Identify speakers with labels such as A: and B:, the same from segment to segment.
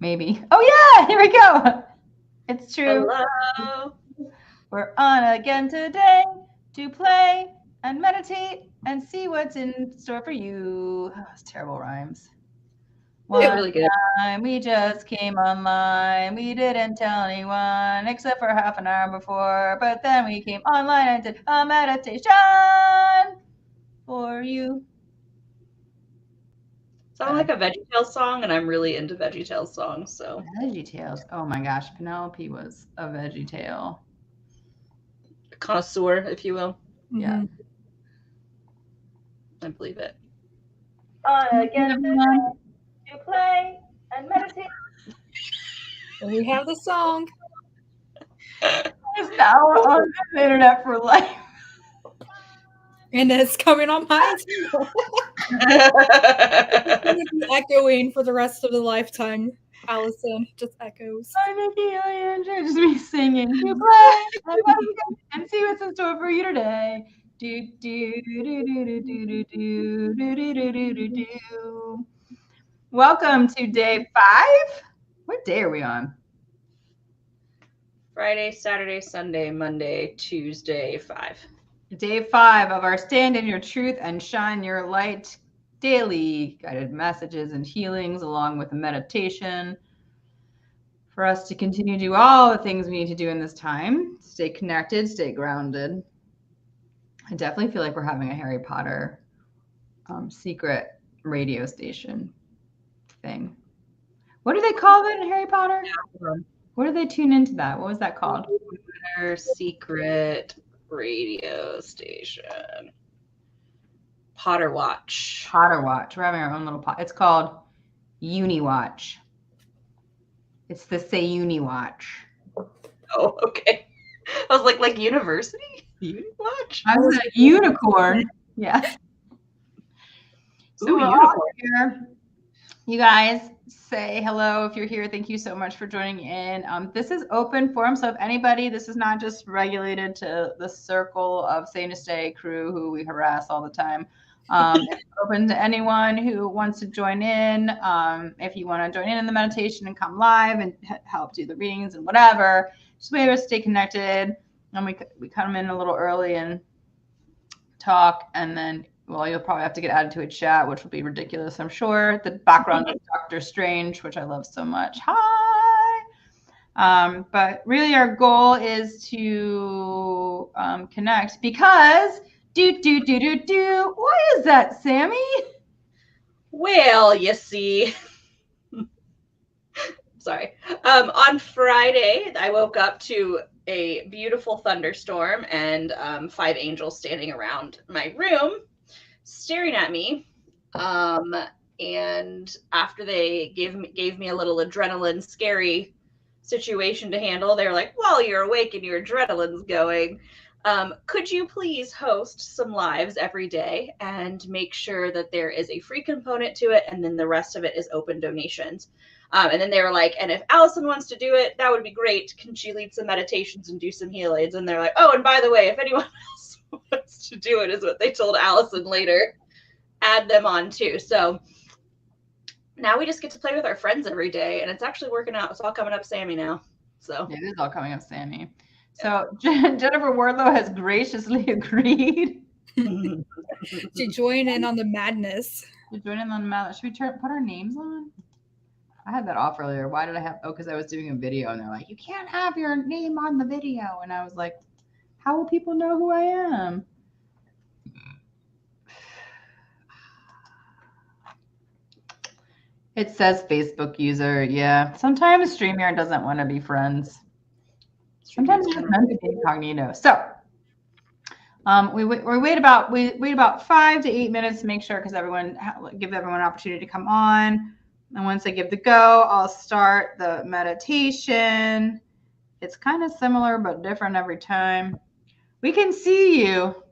A: Maybe. Oh yeah, here we go. It's true.
B: Hello.
A: We're on again today to play and meditate and see what's in store for you. Oh, it's terrible rhymes.
B: We did
A: One
B: really good.
A: time we just came online. We didn't tell anyone except for half an hour before. But then we came online and did a meditation for you.
B: Sound like a VeggieTales song, and I'm really into VeggieTales songs, so.
A: VeggieTales. Oh my gosh, Penelope was a VeggieTale.
B: Connoisseur, if you will.
A: Yeah.
B: I believe it.
A: Again today to play and meditate.
C: And we have the song.
A: It's now on the internet for life.
C: And it's coming on mine too. It's going to be echoing for the rest of the lifetime. Allison just echoes.
A: Hi, Nikki. Hi, Andrew. Just me singing. To play and see what's in store for you today. Do do do do do do do do do do do do do. Welcome to day 5. What day are we on?
B: Friday, Saturday, Sunday, Monday, Tuesday, 5.
A: Day 5 of our Stand in Your Truth and Shine Your Light daily guided messages and healings, along with a meditation for us to continue to do all the things we need to do in this time. Stay connected, stay grounded. I definitely feel like we're having a Harry Potter secret radio station thing. What do they call that in Harry Potter? What do they tune into that? What was that called?
B: Our secret radio station. Potter Watch.
A: Potter Watch. We're having our own little pot. It's called Uni Watch. It's the Say Uni Watch.
B: Oh, okay. I was like university? Uni Watch?
A: I was a unicorn. Yeah. So
B: Ooh,
A: we're all
B: unicorn.
A: here. You guys say hello if you're here. Thank you so much for joining in. This is open forum, so if anybody, this is not just regulated to the circle of Say to Stay crew who we harass all the time. It's open to anyone who wants to join in. If you want to join in the meditation and come live and help do the readings and whatever, just be able to stay connected. And we come in a little early and talk, and then you'll probably have to get added to a chat, which will be ridiculous, I'm sure. The background of Doctor Strange, which I love so much. Hi. But really our goal is to connect because what is that, Sammy?
B: Well, you see. Sorry. On Friday, I woke up to a beautiful thunderstorm and 5 angels standing around my room, staring at me. And after they gave me a little adrenaline scary situation to handle, they were like, "While you're awake and your adrenaline's going, could you please host some lives every day and make sure that there is a free component to it, and then the rest of it is open donations?" And then they were like, "And if Allison wants to do it, that would be great. Can she lead some meditations and do some healings?" And they're like, "Oh, and by the way, if anyone else wants to do it," is what they told Allison later, add them on too. So now we just get to play with our friends every day, and it's actually working out. It's all coming up Sammy now. So
A: It is all coming up Sammy. So Jennifer Wardlow has graciously agreed
C: to join in on the madness.
A: to join in on the mouth. Should we put our names on? I had that off earlier. Why did I have? Oh, because I was doing a video, and they're like, "You can't have your name on the video," and I was like, "How will people know who I am?" It says Facebook user. Yeah. Sometimes StreamYard doesn't want to be friends. Sometimes it's just meant to be incognito. So we wait about 5 to 8 minutes to make sure, because give everyone an opportunity to come on. And once I give the go, I'll start the meditation. It's kind of similar but different every time. We can see you.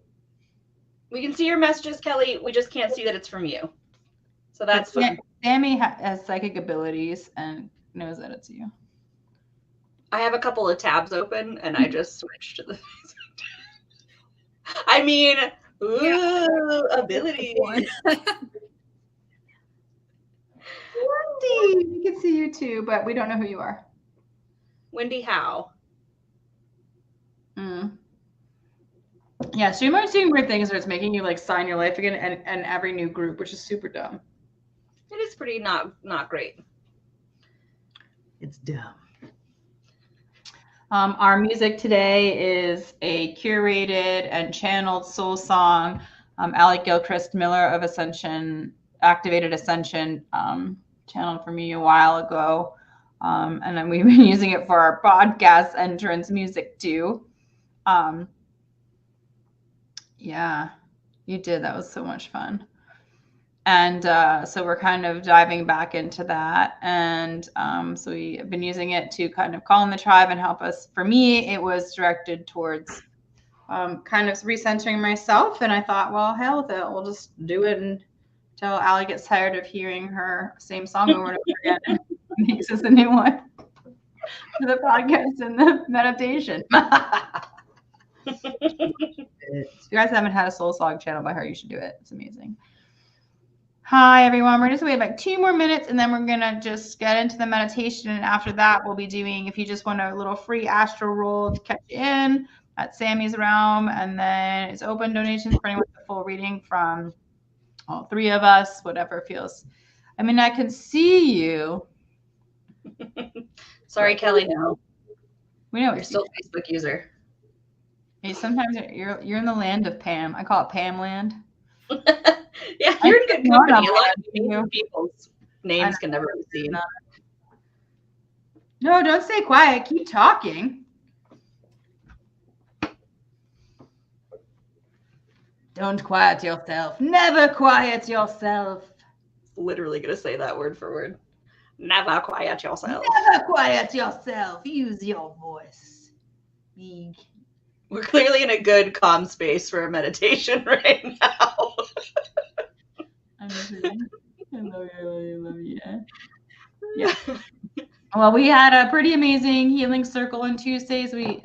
B: We can see your messages, Kelly. We just can't see that it's from you. So that's fine.
A: Sammy has psychic abilities and knows that it's you.
B: I have a couple of tabs open, and I just switched to the Facebook tab. I mean, ability.
A: Wendy, can see you too, but we don't know who you are.
B: Wendy Howe.
A: Yeah, so you might see weird things where it's making you like sign your life again and every new group, which is super dumb.
B: It is pretty not great.
A: It's dumb. Our music today is a curated and channeled soul song. Gilchrist-Miller of Ascension, activated Ascension, channeled for me a while ago. And then we've been using it for our podcast entrance music too. Yeah, you did. That was so much fun. And so we're kind of diving back into that. And so we have been using it to kind of call in the tribe and help us. For me, it was directed towards kind of recentering myself. And I thought, well, hell with it. We'll just do it until Allie gets tired of hearing her same song over and over again and makes us a new one for the podcast and the meditation. If you guys haven't had a soul song channel by her, you should do it. It's amazing. Hi, everyone. We're just going to wait like 2 more minutes, and then we're going to just get into the meditation. And after that, we'll be doing, if you just want a little free astral roll to catch you in, at Sammy's Realm. And then it's open donations for anyone with a full reading from all 3 of us, whatever feels. I mean, I can see you.
B: Sorry, Kelly, no.
A: We know
B: You're still a Facebook user.
A: Hey, sometimes you're in the land of Pam. I call it Pam land.
B: Yeah, you're in good company. A lot of people's names can never be seen.
A: No, don't stay quiet. Keep talking. Don't quiet yourself. Never quiet yourself.
B: Literally going to say that word for word. Never quiet yourself.
A: Never quiet yourself. Use your voice. Big.
B: We're clearly in a good calm space for a meditation right now.
A: I love you. Yeah. Well, we had a pretty amazing healing circle on Tuesdays. We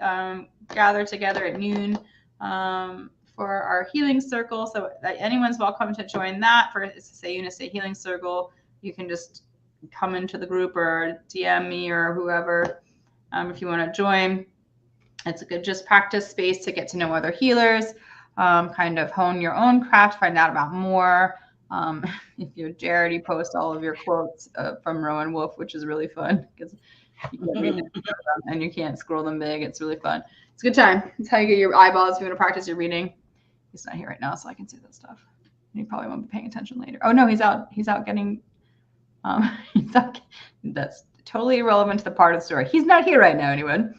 A: gathered together at noon for our healing circle. So anyone's welcome to join that. For it's a Say Unistay Healing Circle. You can just come into the group or DM me or whoever if you want to join. It's a good just practice space to get to know other healers, kind of hone your own craft, find out about more. If you're Jared, you post all of your quotes from Rowan Wolf, which is really fun because you can read them and you can't scroll them big. It's really fun. It's a good time. It's how you get your eyeballs if you want to practice your reading. He's not here right now, so I can say that stuff. And he probably won't be paying attention later. Oh no, he's out. He's out getting. He's out. That's totally irrelevant to the part of the story. He's not here right now, anyone.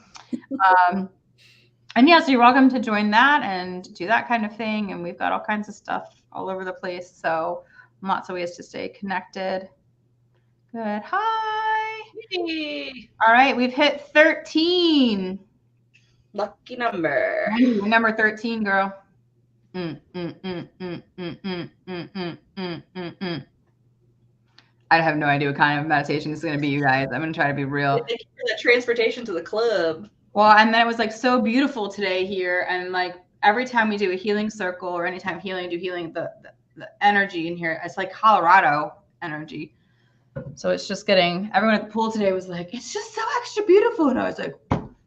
A: And yeah, so you're welcome to join that and do that kind of thing. And we've got all kinds of stuff all over the place. So lots of ways to stay connected. Good. Hi.
B: Hey.
A: All right. We've hit 13.
B: Lucky number.
A: Number 13, girl. I have no idea what kind of meditation this is going to be, you guys. I'm going to try to be real.
B: Thank you for the transportation to the club.
A: Well, and then it was like so beautiful today here. And like every time we do a healing circle or anytime do healing, the energy in here, it's like Colorado energy. So it's just getting, everyone at the pool today was like, it's just so extra beautiful. And I was like,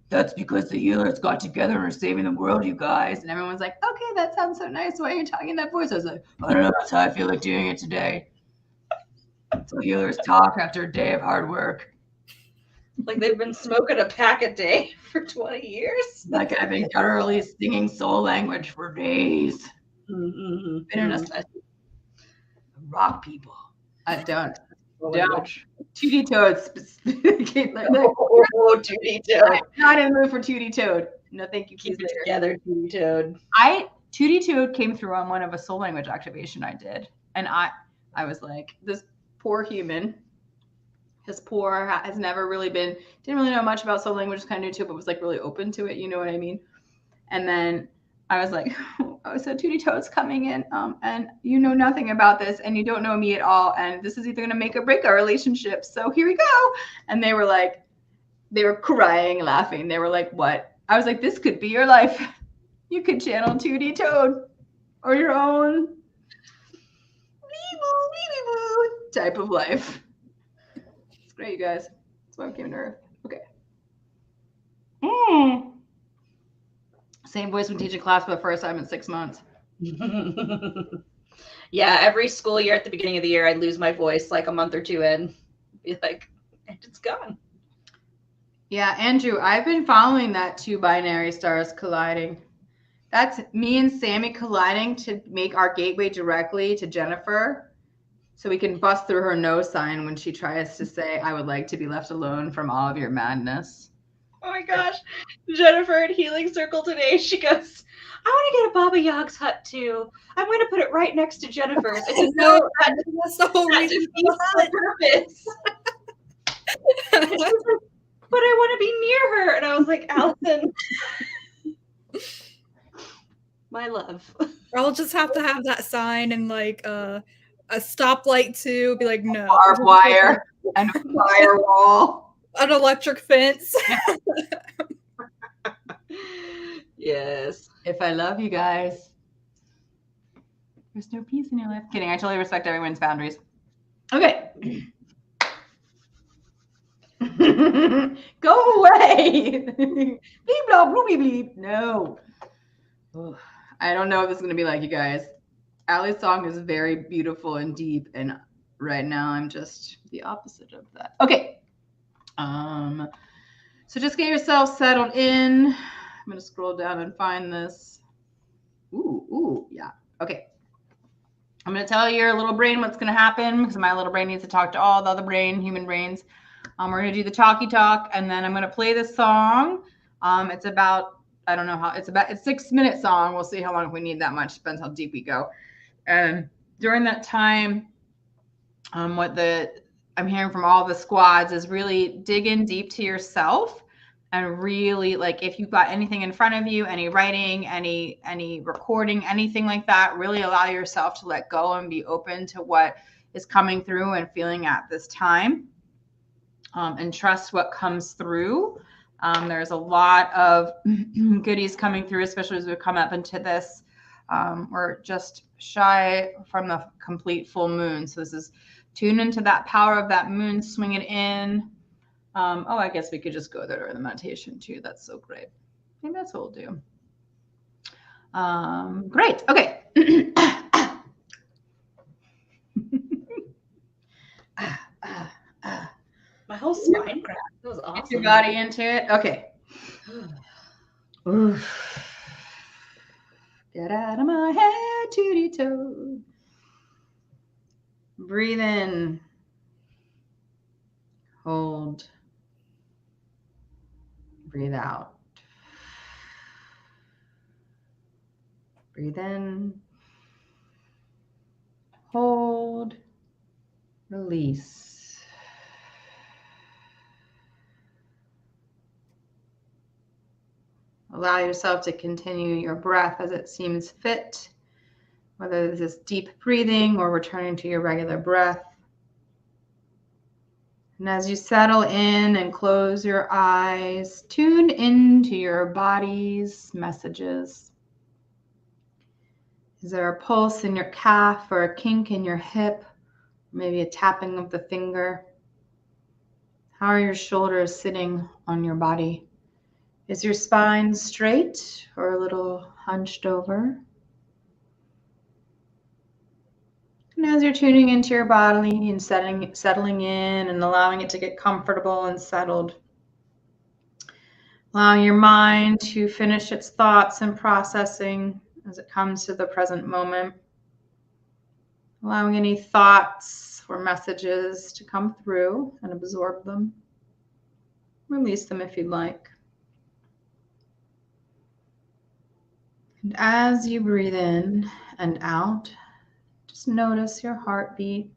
A: that's because the healers got together and are saving the world, you guys. And everyone's like, okay, that sounds so nice. Why are you talking in that voice? I was like, I don't know. That's how I feel like doing it today. So healers talk after a day of hard work.
B: Like they've been smoking a pack a day for 20 years.
A: Like I've been literally singing soul language for days.
B: Mm-hmm.
A: Been in a session. Rock people. I don't. Tootie Toad.
B: Oh, Tootie Toad.
A: I'm not in the mood for Tootie Toad. No, thank you.
B: Keep it together, Tootie Toad.
A: Tootie Toad came through on one of a soul language activation I did. And I was like, this poor human. His poor has never really didn't really know much about soul language, kind of new to it, but was like really open to it. You know what I mean? And then I was like, oh, so Tootie Toad's coming in, and you know nothing about this, and you don't know me at all, and this is either going to make or break our relationship. So here we go. And they were crying, laughing. They were like, what? I was like, this could be your life. You could channel Tootie Toad or your own type of life. Great. Right, you guys. That's why I came to Earth. Okay. Same voice when teaching class for the first time in 6 months.
B: Yeah, every school year at the beginning of the year, I'd lose my voice like a month or two in. Be like, it's gone.
A: Yeah, Andrew, I've been following that 2 binary stars colliding. That's me and Sammy colliding to make our gateway directly to Jennifer so we can bust through her no sign when she tries to say, I would like to be left alone from all of your madness.
B: Oh my gosh. Jennifer at Healing Circle today, she goes, I want to get a Baba Yog's hut too. I'm going to put it right next to Jennifer's. I said, no,
C: That's the whole
B: that
C: reason.
B: defeats the purpose. And she was like, but I want to be near her. And I was like, Allison, my love.
C: I'll just have to have that sign and like a stoplight too. Be like, no.
A: Barbed wire and a firewall.
C: An electric fence.
B: Yes.
A: If I love you guys, there's no peace in your life. Kidding. I totally respect everyone's boundaries. Okay. Go away. Bleep, blah, bloopy, bleep. No. Ugh. I don't know what this is going to be like, you guys. Allie's song is very beautiful and deep, and right now I'm just the opposite of that. Okay. So just get yourself settled in. I'm going to scroll down and find this. Ooh, yeah. Okay. I'm going to tell your little brain what's going to happen because my little brain needs to talk to all the other human brains. We're going to do the talkie talk, and then I'm going to play this song. It's about, I don't know how, it's a 6-minute song. We'll see how long, if we need that much. Depends how deep we go. And during that time, what I'm hearing from all the squads is really dig in deep to yourself and really, like, if you've got anything in front of you, any writing, any recording, anything like that, really allow yourself to let go and be open to what is coming through and feeling at this time, and trust what comes through. There's a lot of goodies coming through, especially as we come up into this. We're just shy from the complete full moon. So this is tune into that power of that moon, swing it in. I guess we could just go there during the meditation too. That's so great. I think that's what we'll do. Great. Okay.
B: My whole spine cracked. That was awesome.
A: Get your body into it. Okay. Oof. Get out of my head, tooty toe. Breathe in. Hold. Breathe out. Breathe in. Hold. Release. Allow yourself to continue your breath as it seems fit, whether this is deep breathing or returning to your regular breath. And as you settle in and close your eyes, tune into your body's messages. Is there a pulse in your calf or a kink in your hip? Maybe a tapping of the finger? How are your shoulders sitting on your body? Is your spine straight or a little hunched over? And as you're tuning into your body and settling in and allowing it to get comfortable and settled, allowing your mind to finish its thoughts and processing as it comes to the present moment, allowing any thoughts or messages to come through and absorb them. Release them if you'd like. And as you breathe in and out, just notice your heartbeat.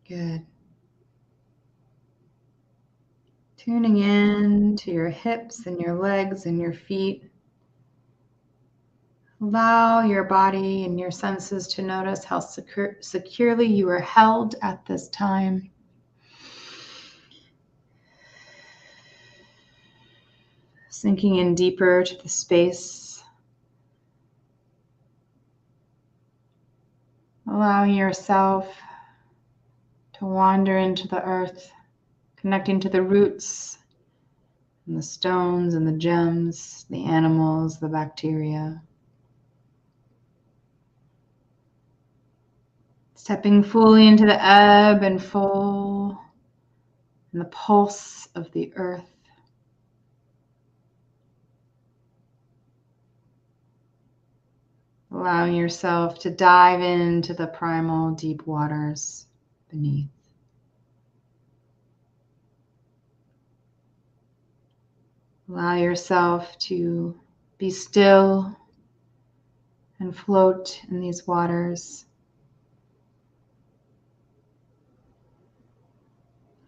A: Good. Tuning in to your hips and your legs and your feet. Allow your body and your senses to notice how securely you are held at this time. Sinking in deeper to the space. Allowing yourself to wander into the earth, connecting to the roots and the stones and the gems, the animals, the bacteria. Stepping fully into the ebb and flow and the pulse of the earth. Allowing yourself to dive into the primal deep waters beneath. Allow yourself to be still and float in these waters.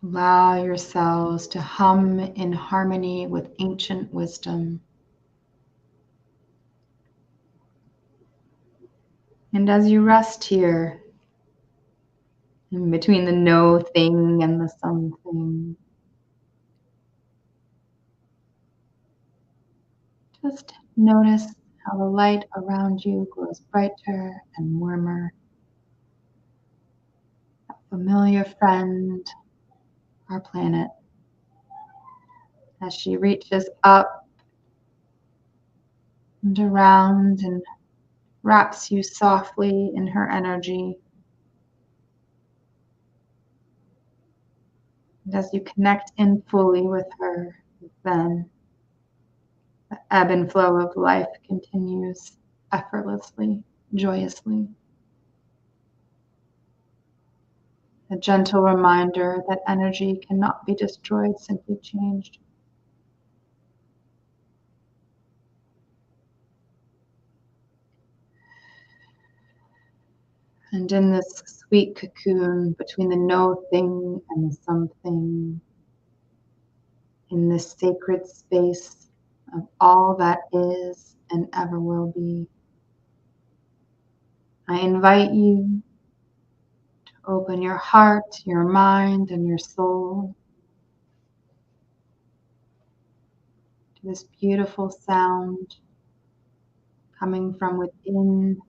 A: Allow yourselves to hum in harmony with ancient wisdom. And as you rest here, in between the no thing and the something, just notice how the light around you grows brighter and warmer. That familiar friend, our planet, as she reaches up and around and wraps you softly in her energy. And as you connect in fully with her, then the ebb and flow of life continues effortlessly, joyously. A gentle reminder that energy cannot be destroyed, simply changed. And in this sweet cocoon between the no thing and the something, in this sacred space of all that is and ever will be, I invite you to open your heart, your mind, and your soul to this beautiful sound coming from within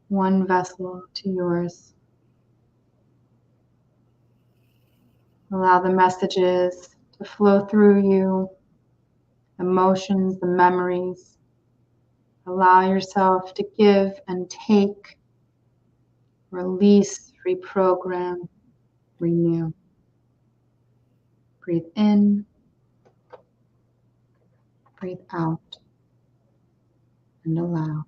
A: one vessel to yours. Allow the messages to flow through you, emotions, the memories. Allow yourself to give and take, release, reprogram, renew. Breathe in, breathe out, and allow.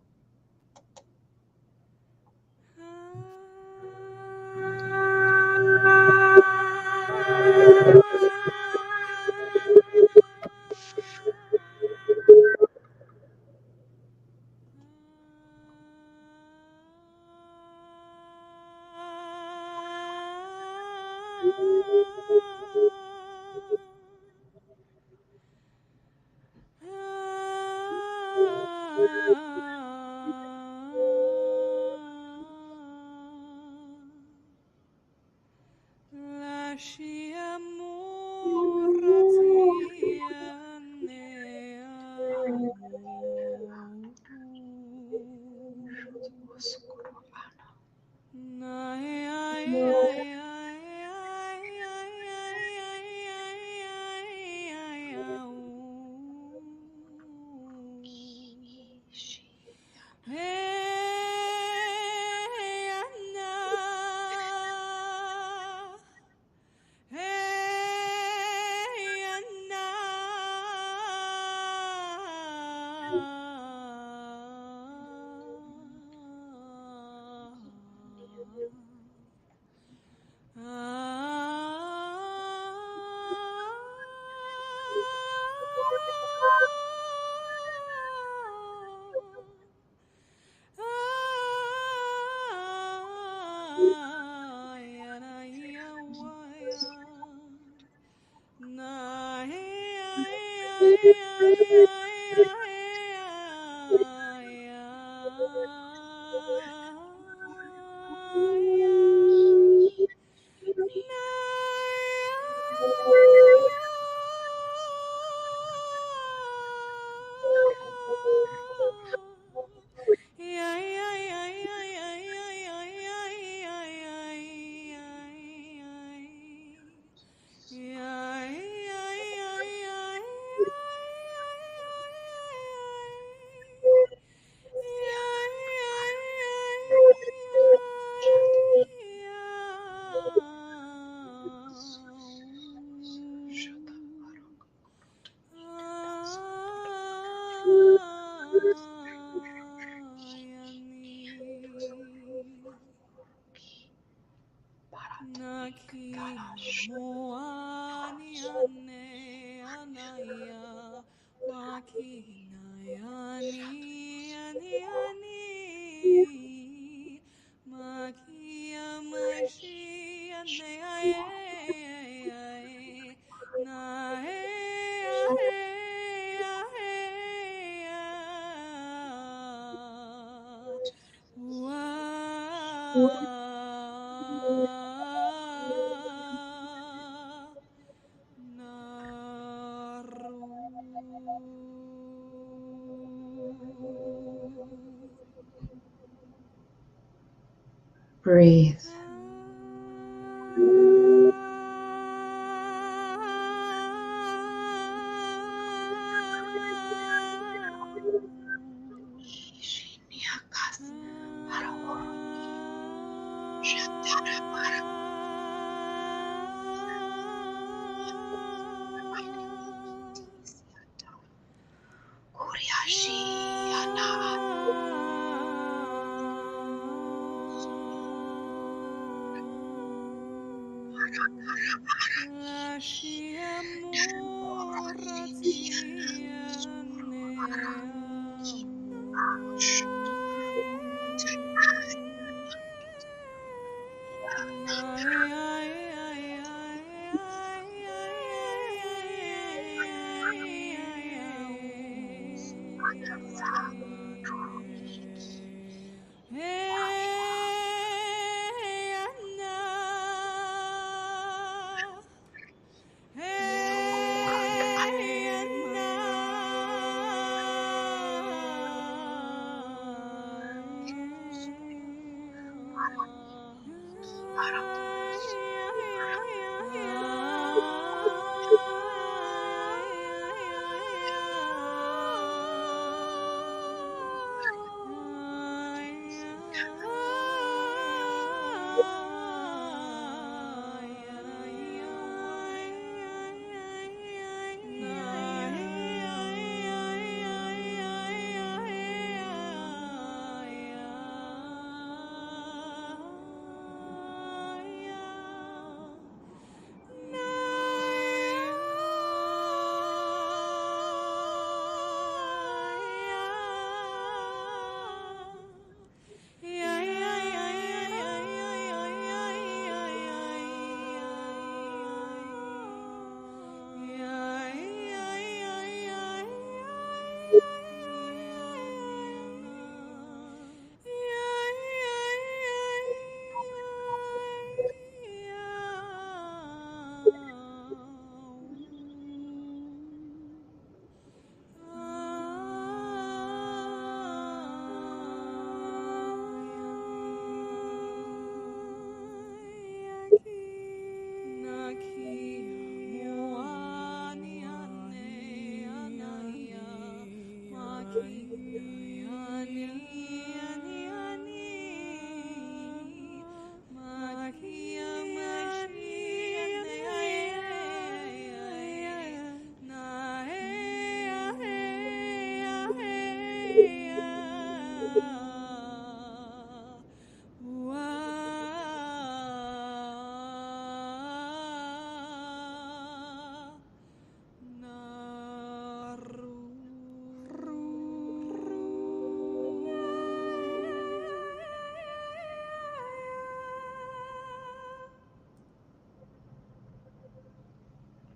A: Breathe.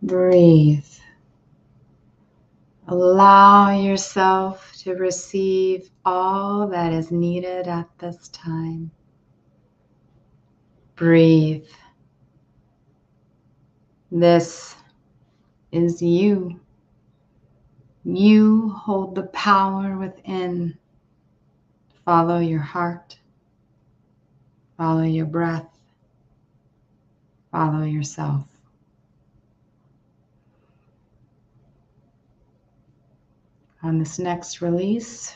A: Breathe. Allow yourself to receive all that is needed at this time. Breathe. This is you. You hold the power within. Follow your heart. Follow your breath. Follow yourself. On this next release,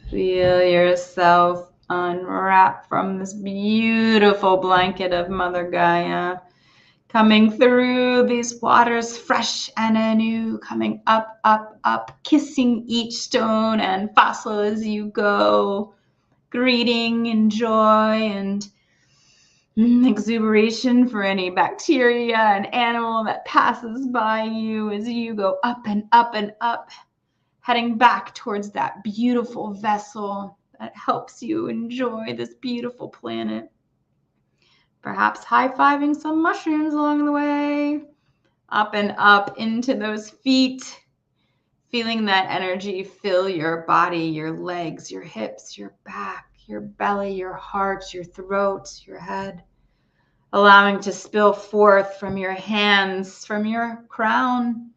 A: feel yourself unwrap from this beautiful blanket of Mother Gaia, coming through these waters fresh and anew, coming up, up, up, kissing each stone and fossil as you go, greeting and joy and exuberation for any bacteria and animal that passes by you as you go up and up and up. heading back towards that beautiful vessel that helps you enjoy this beautiful planet. Perhaps high-fiving some mushrooms along the way, up and up into those feet, feeling that energy fill your body, your legs, your hips, your back, your belly, your heart, your throat, your head, allowing to spill forth from your hands, from your crown.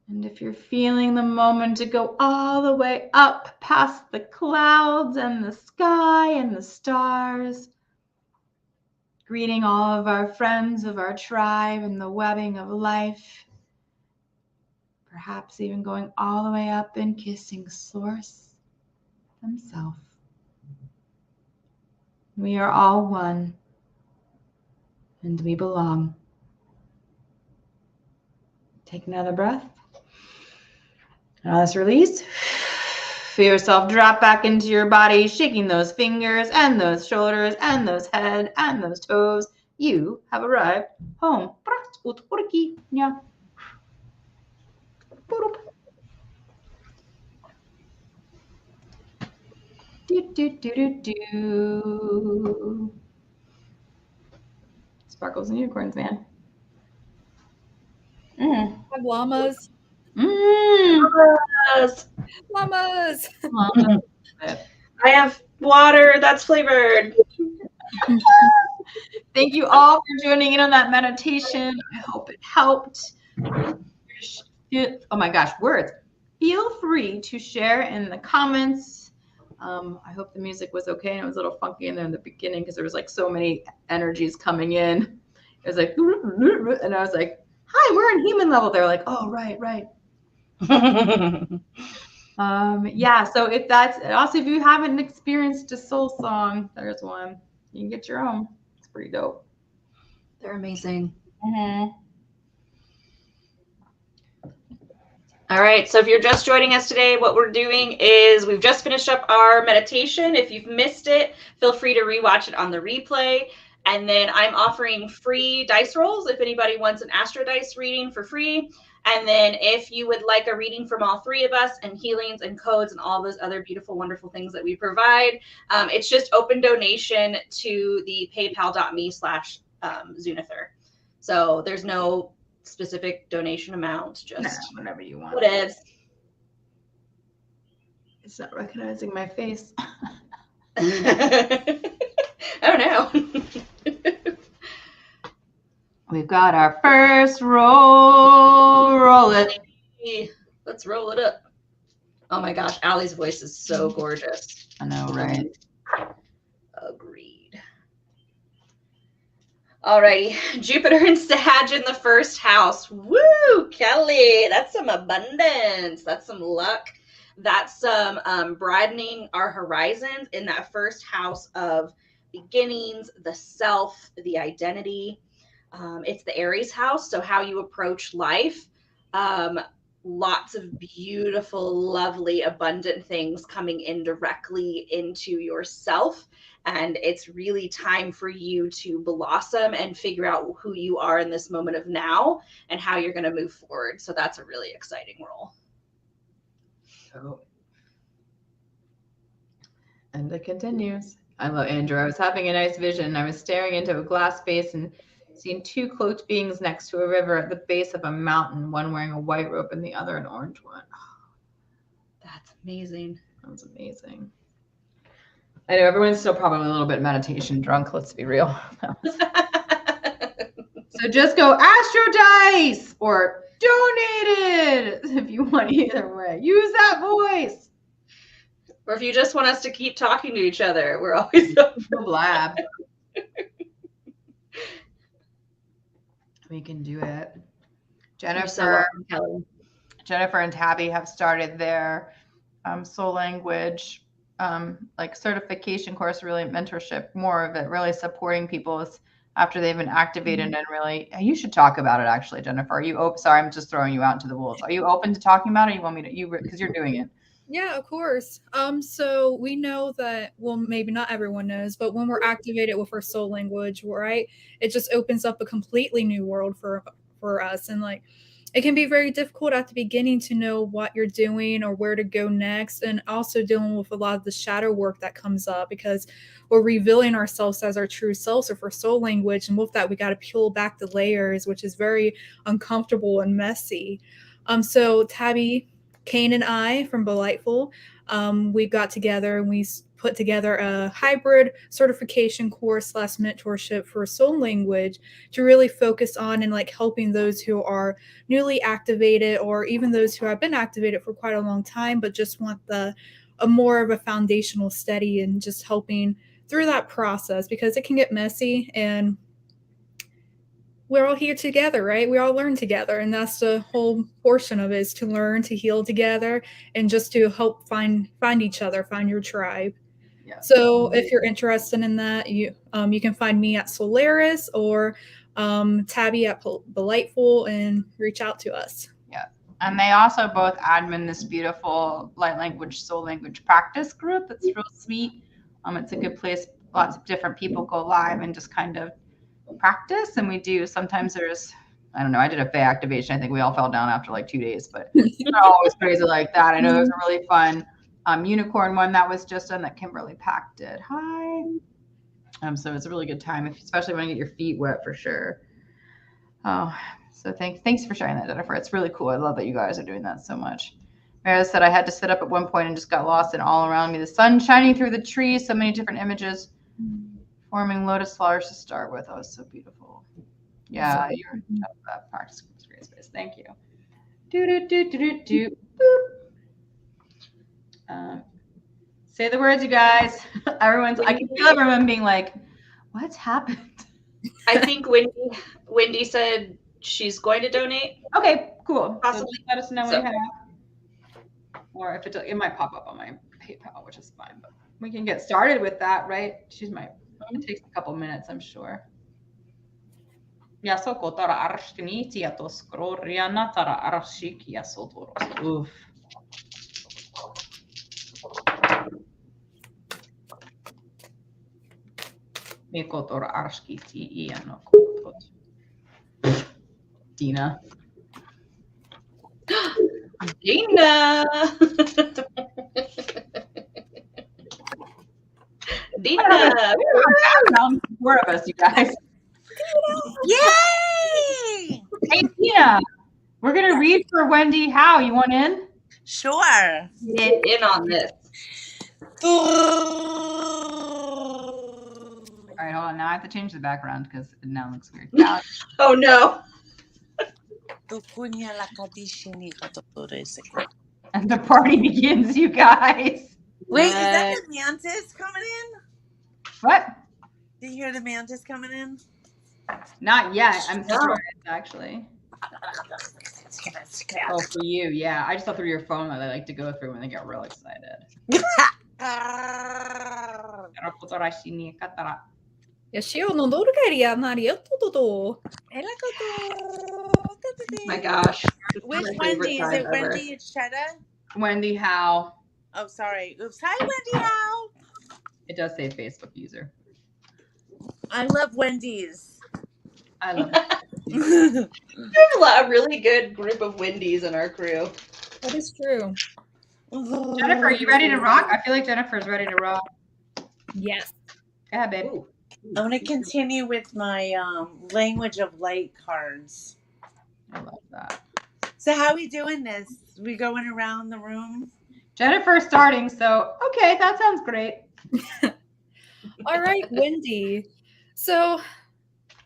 A: And if you're feeling the moment to go all the way up past the clouds and the sky and the stars, greeting all of our friends of our tribe and the webbing of life, perhaps even going all the way up and kissing Source himself. We are all one, and we belong. Take another breath. Now let's release. Feel yourself drop back into your body, shaking those fingers and those shoulders and those head and those toes. You have arrived home. Sparkles and unicorns, man.
C: Have llamas.
B: Llamas.
C: Llamas.
B: I have water that's flavored.
A: Thank you all for joining in on that meditation. I hope it helped. Oh my gosh, words. Feel free to share in the comments. I hope the music was okay, and it was a little funky in there in the beginning because there was like so many energies coming in. It was like, and I was like, hi, we're in human level. They're like, oh, right. Yeah, so if that's also, if you haven't experienced a soul song, there's one. You can get your own. It's pretty dope.
B: They're amazing.
A: Mm-hmm.
B: All right, so if you're just joining us today, what we're doing is we've just finished up our meditation. If you've missed it, feel free to rewatch it on the replay. And then I'm offering free dice rolls if anybody wants an Astrodice reading for free. And then if you would like a reading from all three of us and healings and codes and all those other beautiful, wonderful things that we provide, it's just open donation to the paypal.me/Zunither. So there's no specific donation amount, just
A: whatever you want.
B: Whatevs.
A: It's not recognizing my face.
B: I don't know.
A: We've got our first roll. Roll it.
B: Let's roll it up. Oh my gosh, Allie's voice is so gorgeous.
A: I know, right?
B: Agreed. Alrighty, Jupiter and Sag in the first house. Woo, Kelly, that's some abundance. That's some luck. That's some broadening our horizons in that first house of beginnings, the self, the identity. It's the Aries house, so how you approach life. Lots of beautiful, lovely, abundant things coming in directly into yourself. And it's really time for you to blossom and figure out who you are in this moment of now and how you're going to move forward. So that's a really exciting role.
A: Oh. And it continues. I love Andrew. I was having a nice vision. I was staring into a glass space and seeing two cloaked beings next to a river at the base of a mountain, one wearing a white robe and the other an orange one. Oh,
B: that's amazing.
A: That was amazing. I know everyone's still probably a little bit meditation drunk. Let's be real. So just go Astrodice or donated if you want, either way. Use that voice.
B: Or if you just want us to keep talking to each other, we're always up for
A: blab. We can do it. Jennifer and Tabby have started their soul language like certification course, really mentorship, more of it, really supporting people after they've been activated. And really, you should talk about it actually, Jennifer. Are you open? Sorry, I'm just throwing you out into the wolves. Are you open to talking about it? Or you want me to, because you're doing it.
C: Yeah, of course. So we know that, well, maybe not everyone knows, but when we're activated with our soul language, right, it just opens up a completely new world for us. And like, it can be very difficult at the beginning to know what you're doing or where to go next, and also dealing with a lot of the shadow work that comes up because we're revealing ourselves as our true selves or for soul language, and with that we got to peel back the layers, which is very uncomfortable and messy. So Tabby, Kane, and I from Delightful, we got together and we put together a hybrid certification course / mentorship for soul language to really focus on and like helping those who are newly activated or even those who have been activated for quite a long time but just want a more of a foundational study and just helping through that process because it can get messy and we're all here together, right? We all learn together, and that's the whole portion of it, is to learn, to heal together, and just to help find each other, find your tribe. Yeah. So if you're interested in that, you can find me at Solaris or Tabby at Delightful and reach out to us.
A: Yeah. And they also both admin this beautiful light language, soul language practice group. It's real sweet. It's a good place. Lots of different people go live and just kind of practice. And we do, sometimes there's, I don't know, I did a Fae activation. I think we all fell down after like 2 days, but it's not always crazy like that. I know there's a really fun unicorn one that was just done that Kimberly Pack did. Hi. So it's a really good time, especially when you get your feet wet for sure. Oh, so thanks for sharing that, Jennifer. It's really cool. I love that you guys are doing that so much. Meredith said, I had to sit up at one point and just got lost in all around me. The sun shining through the trees, so many different images forming lotus flowers to start with. Oh, it's so beautiful. Yeah, you're that practice great space. Thank you. Say the words, you guys. I can feel everyone being like, what's happened?
B: I think Wendy said she's going to donate.
A: Okay, cool.
B: Possibly.
A: So let us know when you have. Or if it might pop up on my PayPal, which is fine. But we can get started with that, right? It takes a couple minutes, I'm sure. Ja soko tara arskniti ja toskroria tara arshik ja sotoros. Oof. Miko tora arskiti ja no kotot. Dina.
B: Dina. Dina.
A: Four of us, you guys.
D: Yay!
A: Hey, Dina. We're going to read for Wendy Howe. You want in?
D: Sure.
B: Get in on this.
A: All right, hold on. Now I have to change the background because it now looks weird.
B: Oh, no.
A: And the party begins, you guys.
D: Wait, is that the mantis coming in?
A: What?
D: Did you hear the mantis coming in?
A: Not yet. I'm surprised, actually. Oh, for you, yeah. I just thought through your phone that they like to go through when they get real excited.
B: My gosh.
D: Which Wendy? Is it Wendy Chetta?
A: Wendy Howe.
D: Oh, sorry. Oops. Hi, Wendy Howe.
A: It does say Facebook user.
D: I love Wendy's.
A: I love
B: We have a really good group of Wendy's in our crew.
C: That is true.
A: Jennifer, are you ready to rock? I feel like Jennifer's ready to rock.
C: Yes.
A: Yeah, babe.
D: I'm going to continue with my language of light cards.
A: I love that.
D: So how are we doing this? We going around the room?
A: Jennifer's starting, so okay, that sounds great.
C: All right, Wendy. So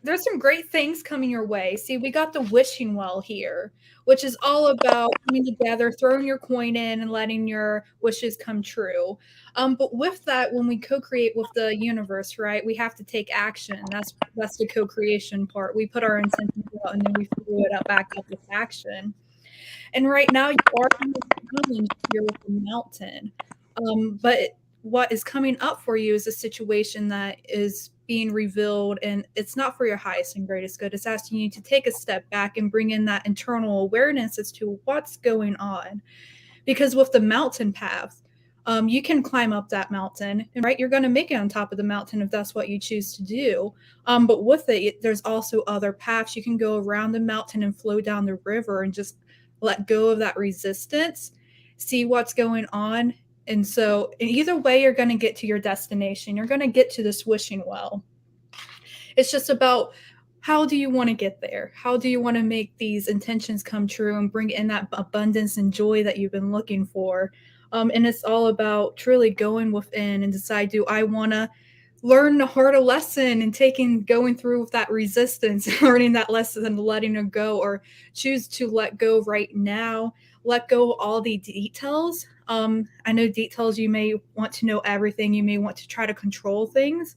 C: there's some great things coming your way. See, we got the wishing well here, which is all about coming together, throwing your coin in and letting your wishes come true. But with that, when we co-create with the universe, right, we have to take action. That's the co-creation part. We put our intentions out and then we follow it back up with action. And right now you are in the challenge here with the mountain. But what is coming up for you is a situation that is being revealed, and it's not for your highest and greatest good. It's asking you to take a step back and bring in that internal awareness as to what's going on. Because with the mountain path, you can climb up that mountain, and right, you're going to make it on top of the mountain if that's what you choose to do. But with it, there's also other paths. You can go around the mountain and flow down the river and just let go of that resistance, see what's going on. And so, in either way, you're going to get to your destination. You're going to get to this wishing well. It's just about, how do you want to get there? How do you want to make these intentions come true and bring in that abundance and joy that you've been looking for? And it's all about truly going within and decide, do I want to learn the harder lesson and going through with that resistance, learning that lesson and letting it go, or choose to let go right now, let go of all the details. I know details, you may want to know everything. You may want to try to control things.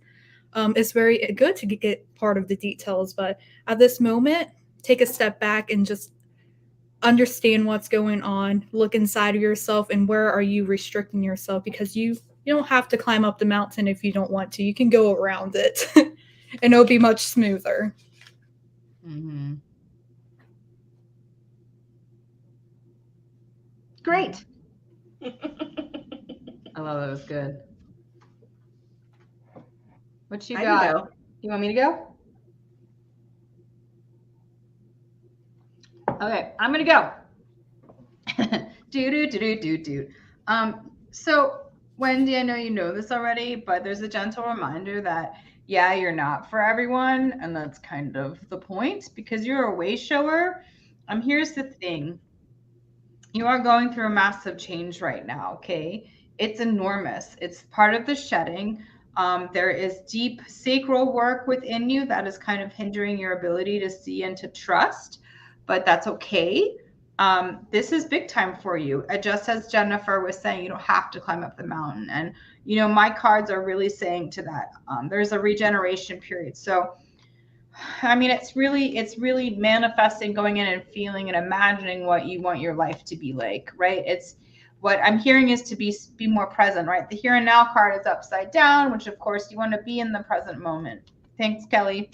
C: It's very good to get part of the details, but at this moment, take a step back and just understand what's going on. Look inside of yourself, and where are you restricting yourself? Because you don't have to climb up the mountain if you don't want to. You can go around it, and it'll be much smoother.
A: Mm-hmm. Great. I love that. It was good. What you got?
B: can go.
A: You want me to go? Okay, I'm gonna go. do. So Wendy, I know you know this already, but there's a gentle reminder that, yeah, you're not for everyone, and that's kind of the point, because you're a way shower. Here's the thing. You are going through a massive change right now, okay? It's enormous. It's part of the shedding. There is deep sacral work within you that is kind of hindering your ability to see and to trust, but that's okay. This is big time for you. Just as Jennifer was saying, you don't have to climb up the mountain. And, you know, my cards are really saying to that, there's a regeneration period. So, I mean, it's really manifesting, going in and feeling and imagining what you want your life to be like, right? It's what I'm hearing is to be more present, right? The here and now card is upside down, which of course you want to be in the present moment. Thanks, Kelly.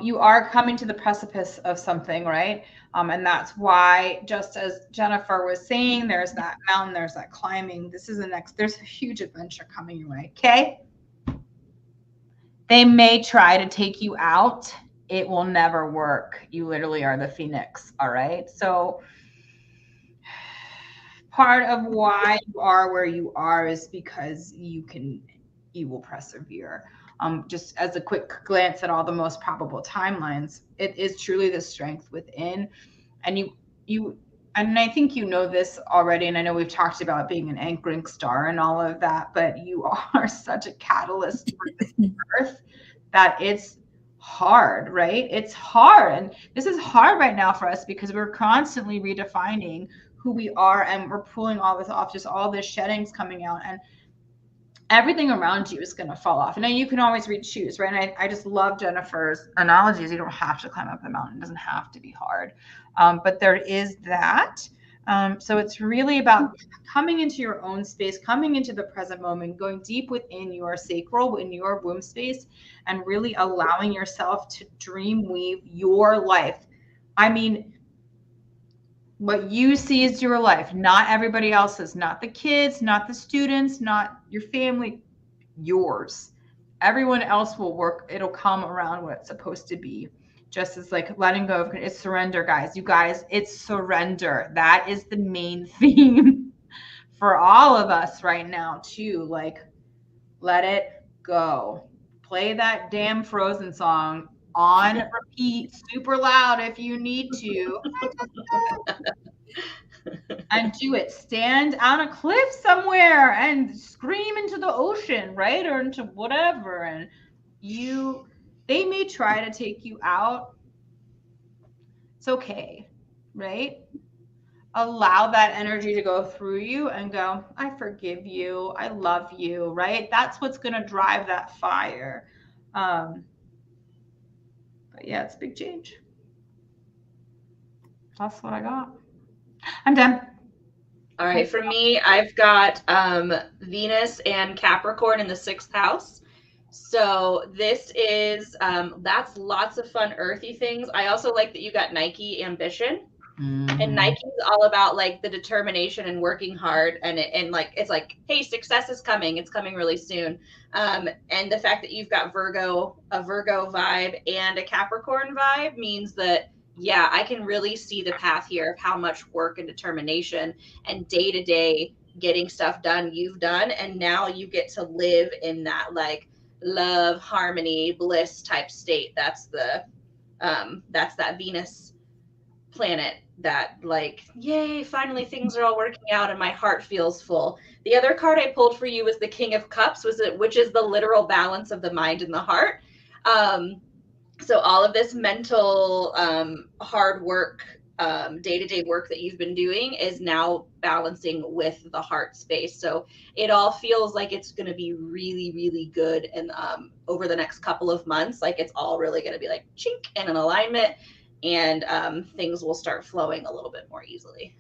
A: You are coming to the precipice of something, right? And that's why, just as Jennifer was saying, there's that mountain, there's that climbing. This is there's a huge adventure coming your way, okay? They may try to take you out. It will never work. You literally are the phoenix, all right? So part of why you are where you are is because you will persevere. Just as a quick glance at all the most probable timelines, it is truly the strength within. And and I think you know this already, and I know we've talked about being an anchoring star and all of that, but you are such a catalyst for this earth that it's hard, right? It's hard. And this is hard right now for us because we're constantly redefining who we are, and we're pulling all this off, just all this shedding's coming out, and everything around you is going to fall off. And then you can always choose, right? And I just love Jennifer's analogies. You don't have to climb up the mountain. It doesn't have to be hard. But there is that. So it's really about coming into your own space, coming into the present moment, going deep within your sacral, in your womb space, and really allowing yourself to dream weave your life. I mean, what you see is your life, not everybody else's, not the kids, not the students, not your family, yours. Everyone else will work. It'll come around what it's supposed to be. Just as like letting go of it's surrender, guys. You guys, it's surrender. That is the main theme for all of us right now too. Like, let it go. Play that damn Frozen song on repeat, super loud if you need to. And do it. Stand on a cliff somewhere and scream into the ocean, right? Or into whatever. And they may try to take you out. It's okay, right? Allow that energy to go through you and go, I forgive you. I love you, right? That's what's going to drive that fire. But yeah, it's a big change. That's what I got. I'm done.
B: All right, for me, I've got Venus and Capricorn in the 6th house. So this is, that's lots of fun earthy things. I also like that you got Nike Ambition. And Nike's all about like the determination and working hard, and it's like, hey, success is coming. It's coming really soon. And the fact that you've got a Virgo vibe and a Capricorn vibe means that, yeah, I can really see the path here of how much work and determination and day to day getting stuff done you've done, and now you get to live in that like love, harmony, bliss type state. That's that Venus planet that like, yay, finally things are all working out and my heart feels full. The other card I pulled for you was the King of Cups, which is the literal balance of the mind and the heart. So all of this mental hard work, day-to-day work that you've been doing is now balancing with the heart space. So it all feels like it's going to be really, really good. And over the next couple of months, like it's all really going to be like chink and an alignment, and things will start flowing a little bit more easily.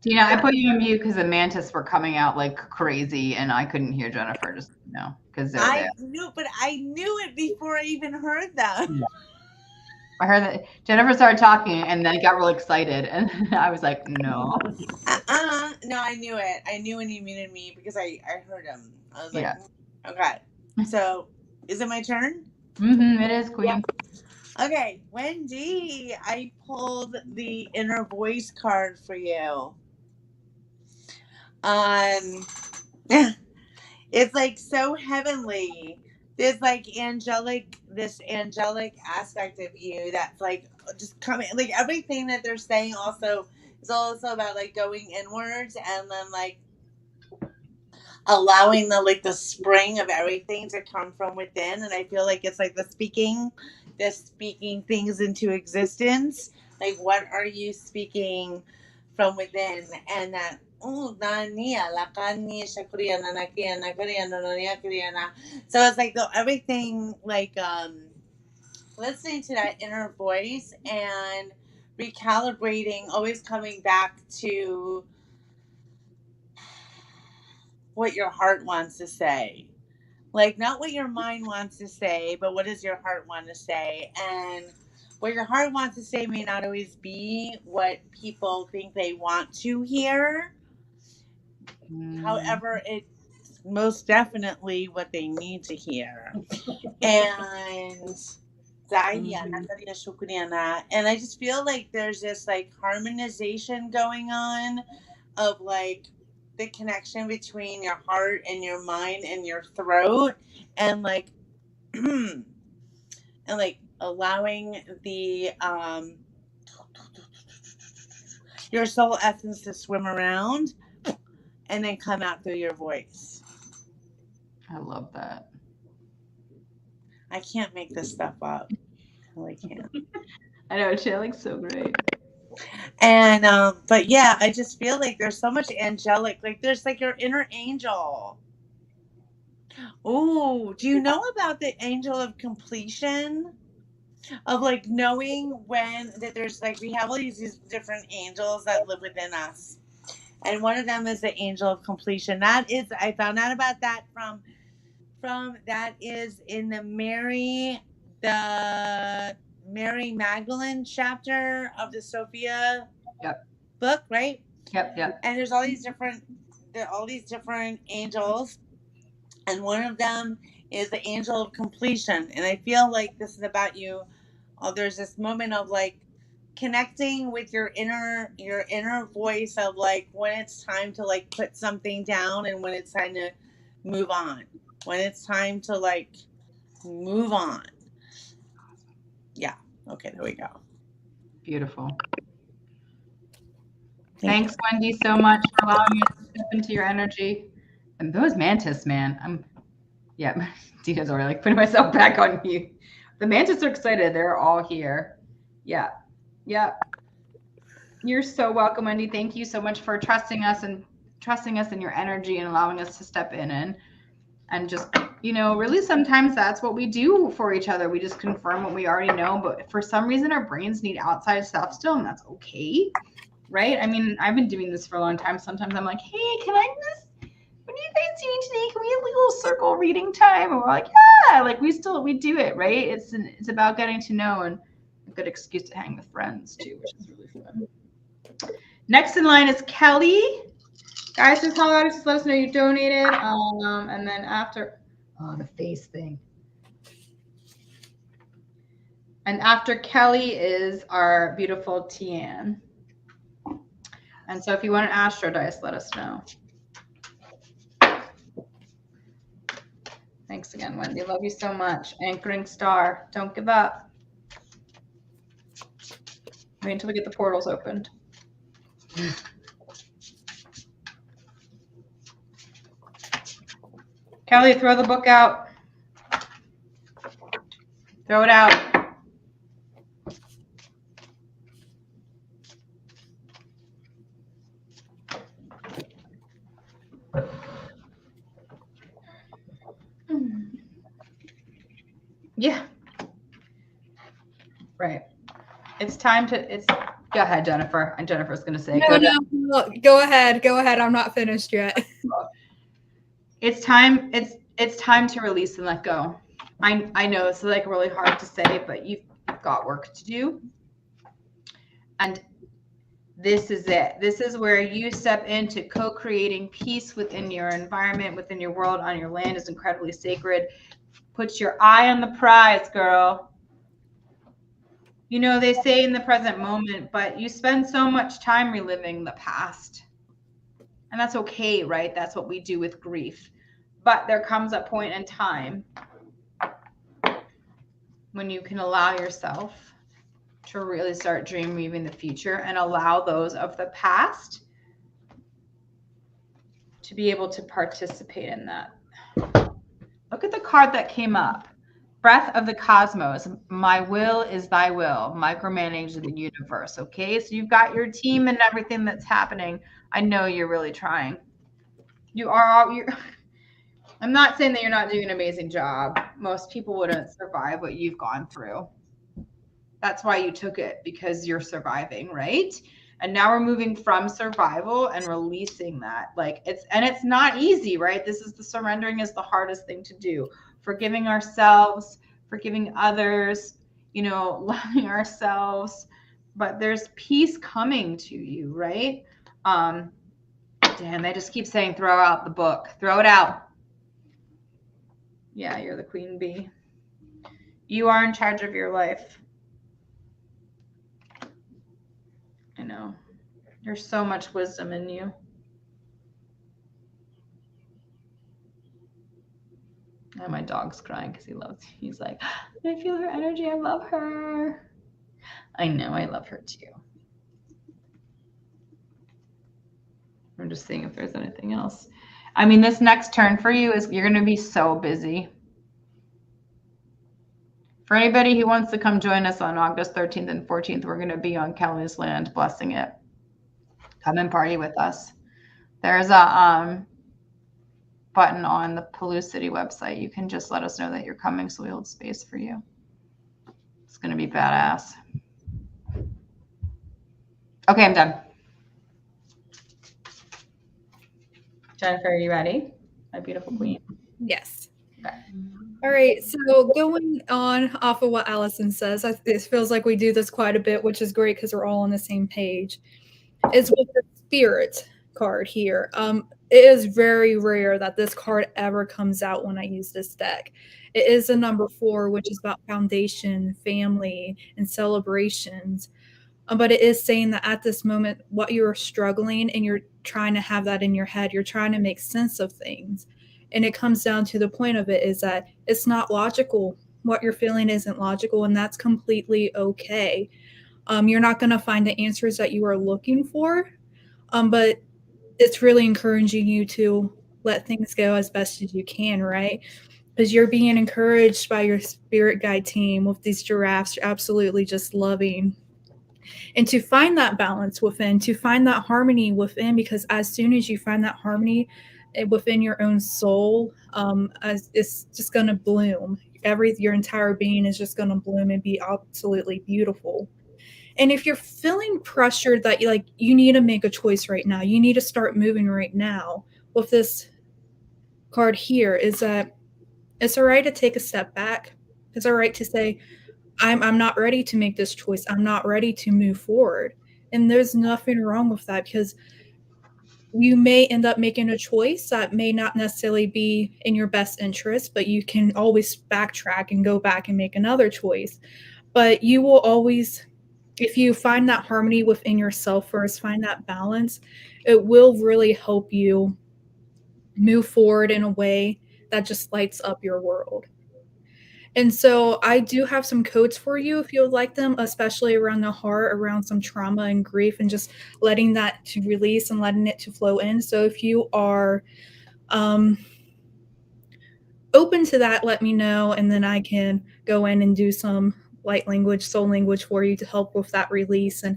A: Dina, I put you on mute because the mantis were coming out like crazy, and I couldn't hear Jennifer. Just because they're there.
D: I knew it before I even heard them.
A: Yeah. I heard that Jennifer started talking, and then got really excited, and I was like, no.
D: No, I knew it. I knew when you muted me because I heard him. I was like,
A: Yeah.
D: Okay. So, is it my turn?
A: It is, Queen.
D: Yeah. Okay, Wendy, I pulled the inner voice card for you. It's like so heavenly. There's like this angelic aspect of you that's like just coming, like everything that they're saying also is also about like going inwards and then like allowing the spring of everything to come from within. And I feel like it's like the speaking things into existence. Like, what are you speaking from within? And that so it's like everything, like listening to that inner voice and recalibrating, always coming back to what your heart wants to say. Like, not what your mind wants to say, but what does your heart want to say? And what your heart wants to say may not always be what people think they want to hear. However, it's most definitely what they need to hear. And I just feel like there's this like harmonization going on of like the connection between your heart and your mind and your throat, and like and like allowing the your soul essence to swim around and then come out through your voice.
A: I love that.
D: I can't make this stuff up. I really can't.
A: I know, channeling's so great.
D: And but yeah, I just feel like there's so much angelic, like there's like your inner angel. Oh, do you know about the angel of completion? Of like knowing when that there's like, we have all these different angels that live within us. And one of them is the angel of completion. That is, I found out about that from that is in the Mary Magdalene chapter of the Sophia book, right?
A: Yep.
D: And there's all these different angels, and one of them is the angel of completion. And I feel like this is about you. There's this moment of like connecting with your inner voice of like when it's time to like put something down and when it's time to move on. When it's time to like move on. Yeah. Okay, there we go.
A: Beautiful. Thanks, Wendy, so much for allowing me to step into your energy. And those mantis, man. Dina's already like putting myself back on mute. The mantis are excited. They're all here. Yeah. You're so welcome, Wendy. Thank you so much for trusting us in your energy and allowing us to step in and just, really sometimes that's what we do for each other. We just confirm what we already know, but for some reason our brains need outside stuff still, and that's okay, right? I mean, I've been doing this for a long time. Sometimes I'm like, hey, what are you guys doing today? Can we have like a little circle reading time? And we're like, yeah, like we do it, right? It's about getting to know and a good excuse to hang with friends too, which is really fun. Next in line is Kelly. Guys, just holler at us, just let us know you donated. And then after, the face thing. And after Kelly is our beautiful Tian. And so if you want an Astrodice, let us know. Thanks again, Wendy. Love you so much. Anchoring star. Don't give up. Wait until we get the portals opened. Kelly, throw the book out. Throw it out. Yeah. Right. It's time to, go ahead, Jennifer. And Jennifer's going to say,
C: no, go ahead. Go ahead. I'm not finished yet.
A: It's time to release and let go. I know it's like really hard to say, but you've got work to do. And this is it. This is where you step into co-creating peace within your environment, within your world, on your land is incredibly sacred. Put your eye on the prize, girl. You know, they say in the present moment, but you spend so much time reliving the past. And that's okay, right? That's what we do with grief. But there comes a point in time when you can allow yourself to really start dream weaving the future and allow those of the past to be able to participate in that. Look at the card that came up. Breath of the cosmos. My will is thy will. Micromanage the universe. Okay, so you've got your team and everything that's happening. I know you're really trying. I'm not saying that you're not doing an amazing job. Most people wouldn't survive what you've gone through. That's why you took it, because you're surviving, right? And now we're moving from survival and releasing that. It's not easy, right? This is the surrendering is the hardest thing to do. Forgiving ourselves, forgiving others, loving ourselves. But there's peace coming to you, right? Damn, they just keep saying, throw out the book. Throw it out. Yeah, you're the queen bee. You are in charge of your life. I know. There's so much wisdom in you. And my dog's crying because he's like, I feel her energy. I love her. I know, I love her too. I'm just seeing if there's anything else. I mean, this next turn for you is you're going to be so busy. For anybody who wants to come join us on August 13th and 14th, we're going to be on Kelly's land, blessing it. Come and party with us. There's a button on the Pelucity website. You can just let us know that you're coming so we hold space for you. It's going to be badass. Okay, I'm done. Jennifer, are you ready? My beautiful queen.
C: Yes.
A: Okay.
C: All right. So going on off of what Allison says, it feels like we do this quite a bit, which is great because we're all on the same page. Is with the Spirit card here. It is very rare that this card ever comes out when I use this deck. It is a number 4, which is about foundation, family, and celebrations. But it is saying that at this moment, what you're struggling and you're trying to have that in your head, you're trying to make sense of things. And it comes down to the point of it is that it's not logical. What you're feeling isn't logical, and that's completely okay. You're not going to find the answers that you are looking for, but it's really encouraging you to let things go as best as you can, right? Because you're being encouraged by your spirit guide team with these giraffes. You're absolutely just loving. And to find that balance within, to find that harmony within, because as soon as you find that harmony within your own soul, it's just going to bloom. Your entire being is just going to bloom and be absolutely beautiful. And if you're feeling pressured that you need to make a choice right now, you need to start moving right now, with this card here is that it's all right to take a step back. It's all right to say, I'm not ready to make this choice. I'm not ready to move forward. And there's nothing wrong with that, because you may end up making a choice that may not necessarily be in your best interest, but you can always backtrack and go back and make another choice. But you will always, if you find that harmony within yourself first, find that balance, it will really help you move forward in a way that just lights up your world. And so I do have some codes for you if you would like them, especially around the heart, around some trauma and grief, and just letting that to release and letting it to flow in. So if you are open to that, let me know, and then I can go in and do some light language, soul language for you to help with that release and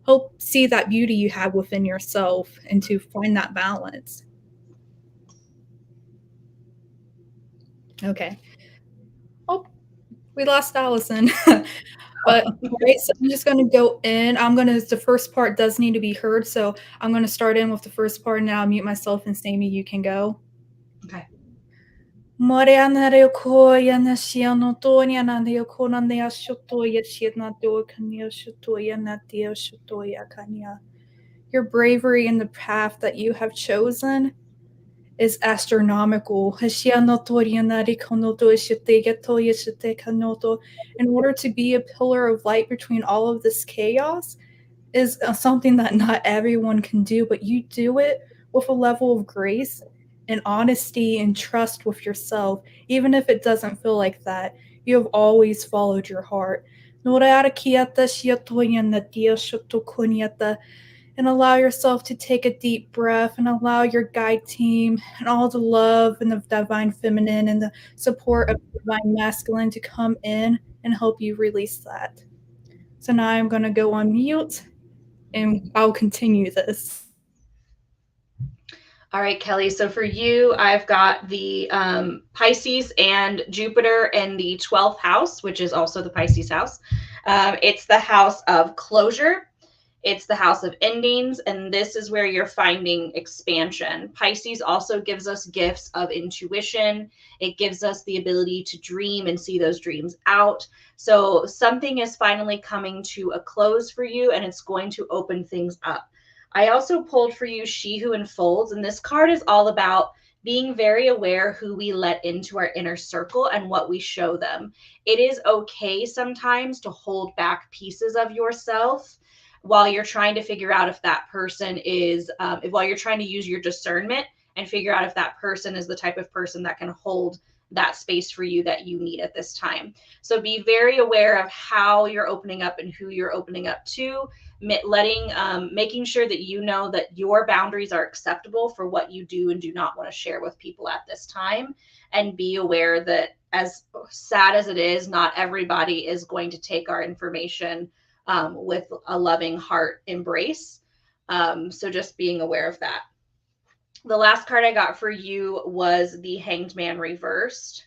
C: help see that beauty you have within yourself and to find that balance. Okay. Oh, we lost Allison. But right, so I'm just going to go in. The first part does need to be heard. So I'm going to start in with the first part, and now I'll mute myself, and Sammy, you can go.
B: Okay.
C: Your bravery in the path that you have chosen is astronomical. In order to be a pillar of light between all of this chaos is something that not everyone can do, but you do it with a level of grace and honesty and trust with yourself, even if it doesn't feel like that. You have always followed your heart. And allow yourself to take a deep breath and allow your guide team and all the love and the divine feminine and the support of the divine masculine to come in and help you release that. So now I'm going to go on mute and I'll continue this.
B: All right, Kelly. So for you, I've got the Pisces and Jupiter in the 12th house, which is also the Pisces house. It's the house of closure. It's the house of endings, and this is where you're finding expansion. Pisces also gives us gifts of intuition. It gives us the ability to dream and see those dreams out. So something is finally coming to a close for you, and it's going to open things up. I also pulled for you She Who Enfolds, and this card is all about being very aware who we let into our inner circle and what we show them. It is okay sometimes to hold back pieces of yourself while you're trying to figure out if that person is, while you're trying to use your discernment and figure out if that person is the type of person that can hold that space for you that you need at this time. So be very aware of how you're opening up and who you're opening up to, making sure that you know that your boundaries are acceptable for what you do and do not want to share with people at this time. And be aware that, as sad as it is, not everybody is going to take our information with a loving heart embrace. So just being aware of that. The last card I got for you was the Hanged Man reversed.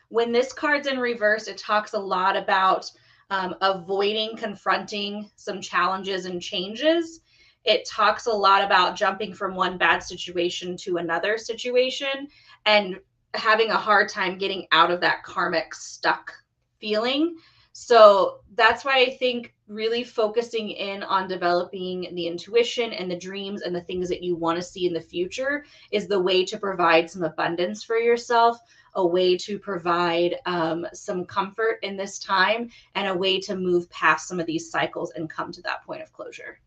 B: When this card's in reverse, it talks a lot about avoiding confronting some challenges and changes. It talks a lot about jumping from one bad situation to another situation and having a hard time getting out of that karmic stuck feeling. So that's why I think really focusing in on developing the intuition and the dreams and the things that you want to see in the future is the way to provide some abundance for yourself, a way to provide some comfort in this time, and a way to move past some of these cycles and come to that point of closure.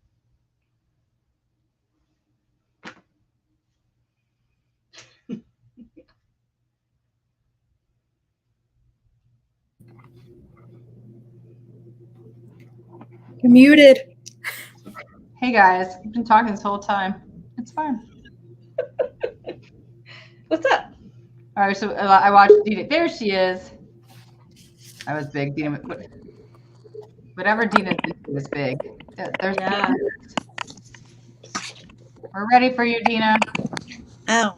C: You're muted.
A: Hey guys, I've been talking this whole time. It's fine.
B: What's up?
A: All right, so I watched Dina. There she is. That was big. Dina, whatever Dina did was big. There's
B: Yeah.
A: We're ready for you, Dina.
D: Oh,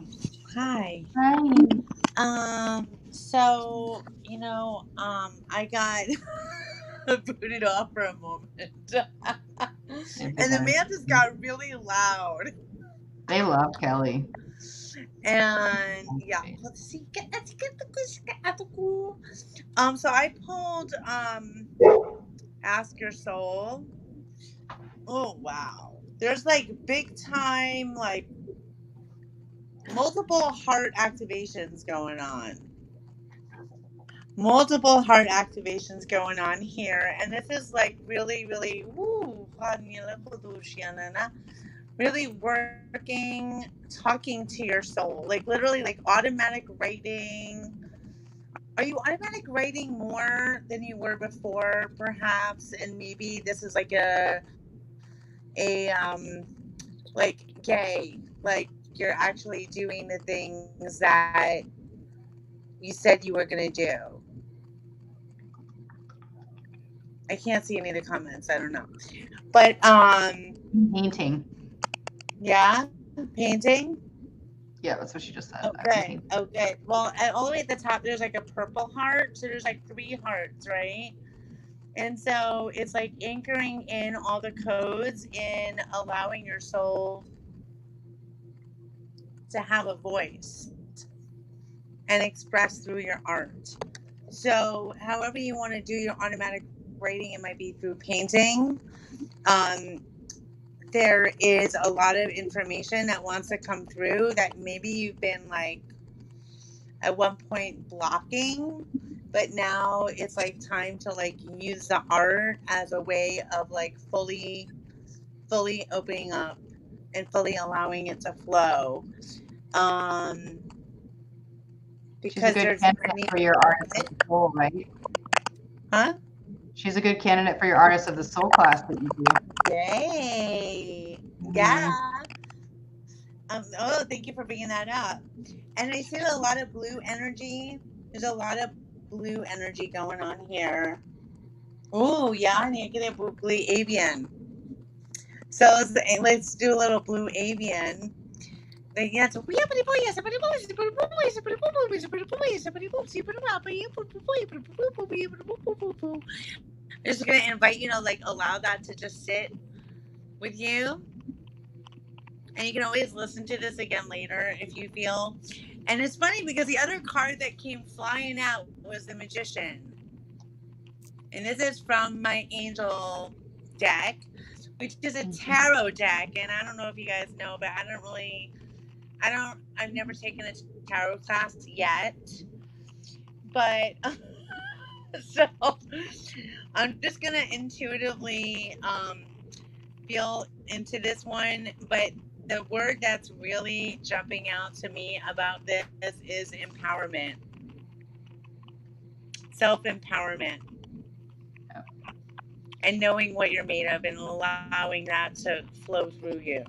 D: hi.
A: Hi.
D: So, I got booted off for a moment. And the man just got really loud.
A: They love Kelly.
D: And yeah, let's see. So I pulled Ask Your Soul. Oh wow. There's like big time like multiple heart activations going on. Multiple heart activations going on here. And this is like really, really really working, talking to your soul. Like literally like automatic writing. Are you automatic writing more than you were before, perhaps? And maybe this is like a like gay, like you're actually doing the things that you said you were gonna do. I can't see any of the comments. I don't know, but
A: Painting.
D: yeah, painting.
A: Yeah, that's what she just said.
D: Okay, okay. Well, all the way at the top, there's like a purple heart. So there's like 3 hearts, right? And so it's like anchoring in all the codes in allowing your soul to have a voice and express through your art. So, however you want to do your automatic writing, it might be through painting. There is a lot of information that wants to come through that maybe you've been like at one point blocking, but now it's like time to like use the art as a way of like fully opening up and fully allowing it to flow. Because
A: She's a good
D: there's
A: candidate for your artist of the soul, right?
D: Huh?
A: She's a good candidate for your artist of the soul class that you do.
D: Yay! Yeah. Oh, thank you for bringing that up. And I see a lot of blue energy. There's a lot of blue energy going on here. Oh, yeah, negative blue avian. So let's do a little blue avian. Yeah, so I'm just gonna invite you to like allow that to just sit with you. And you can always listen to this again later if you feel. And it's funny because the other card that came flying out was the Magician. And this is from my angel deck, which is a tarot deck. And I don't know if you guys know, but I've never taken a tarot class yet. But so I'm just going to intuitively feel into this one. But the word that's really jumping out to me about this is empowerment. Self-empowerment. And knowing what you're made of and allowing that to flow through you.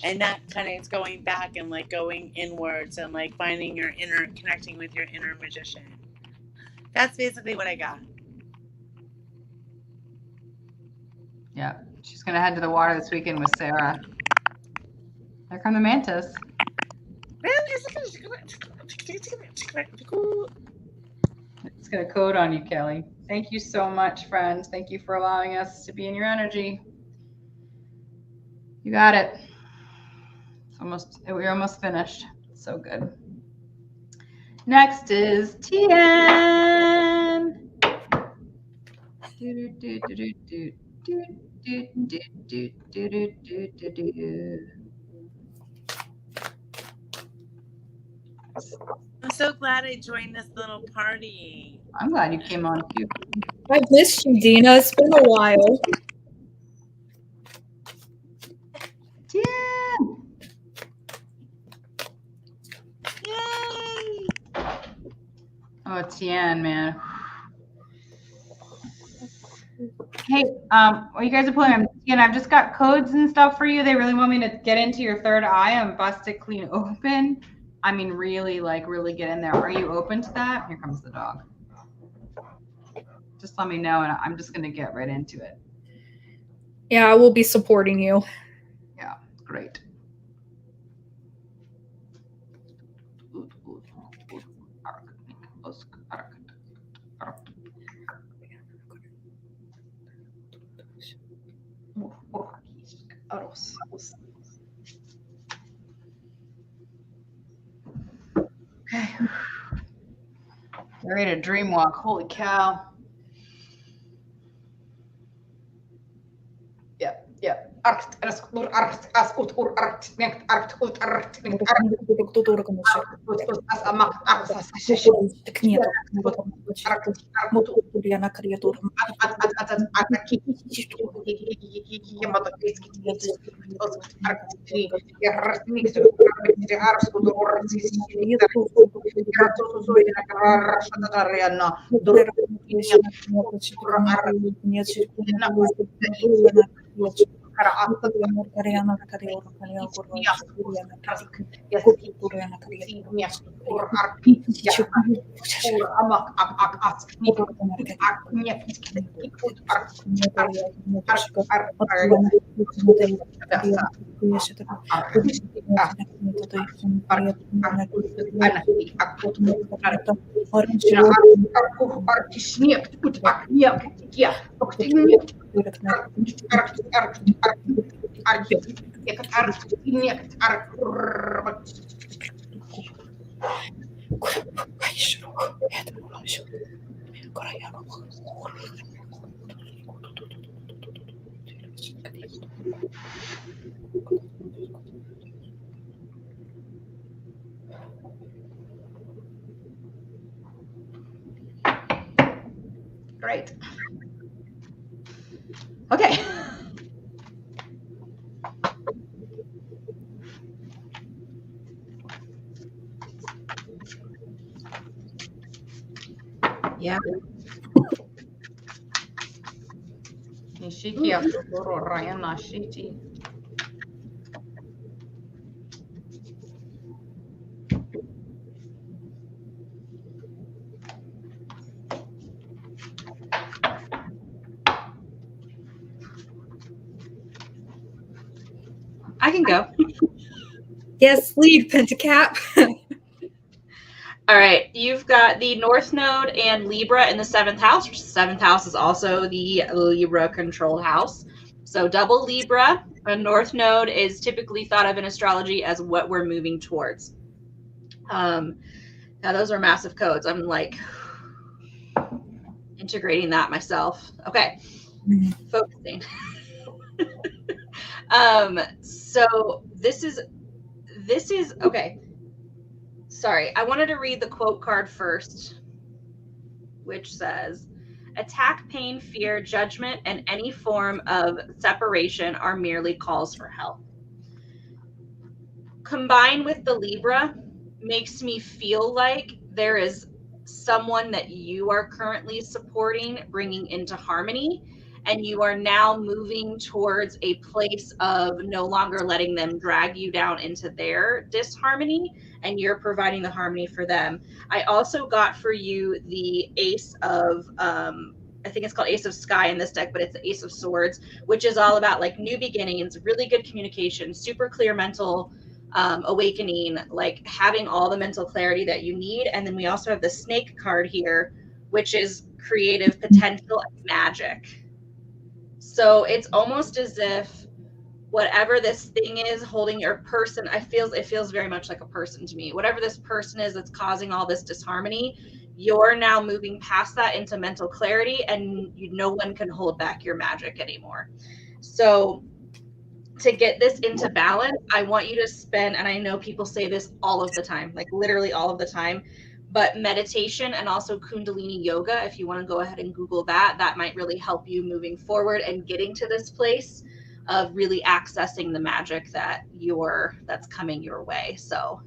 D: And that kind of is going back and like going inwards and like finding your inner, connecting with your inner magician. That's basically what I got.
A: Yeah, she's gonna head to the water this weekend with Sarah. There come the mantis. It's gonna code on you, Kelly. Thank you so much, friends. Thank you for allowing us to be in your energy. You got it. We're almost finished. So good. Next is Tien.
D: I'm so glad I joined this little party.
A: I'm glad you came on too.
C: I missed you, Dina. It's been a while.
A: Tien.
D: Yay!
A: Oh, Tien, man. Hey, while you guys are pulling, Tien, I've just got codes and stuff for you. They really want me to get into your third eye and bust it clean open. I mean, really get in there. Are you open to that? Here comes the dog. Just let me know, and I'm just going to get right into it.
C: Yeah, I will be supporting you.
A: Yeah, great. Ready to dream walk. Holy cow. Yep. Great. Okay. Yeah. Nishiki Asodoro Rayana Shiti. I can go.
C: Yes, lead, Pentacap.
B: All right, you've got the North Node and Libra in the 7th house. 7th house is also the Libra controlled house. So double Libra, a North Node is typically thought of in astrology as what we're moving towards. Now those are massive codes. I'm like integrating that myself. Okay, focusing. So this is okay. Sorry, I wanted to read the quote card first, which says, attack, pain, fear, judgment, and any form of separation are merely calls for help. Combined with the Libra makes me feel like there is someone that you are currently supporting, bringing into harmony, and you are now moving towards a place of no longer letting them drag you down into their disharmony, and you're providing the harmony for them. I also got for you the Ace of, I think it's called Ace of Sky in this deck, but it's the Ace of Swords, which is all about like new beginnings, really good communication, super clear mental awakening, like having all the mental clarity that you need. And then we also have the Snake card here, which is creative potential and magic. So it's almost as if whatever this thing is holding your person, it feels very much like a person to me. Whatever this person is that's causing all this disharmony, you're now moving past that into mental clarity, and no one can hold back your magic anymore. So to get this into balance, I want you to spend, and I know people say this all of the time, like literally all of the time, but meditation and also Kundalini yoga, if you want to go ahead and Google that, that might really help you moving forward and getting to this place of really accessing the magic that's coming your way. So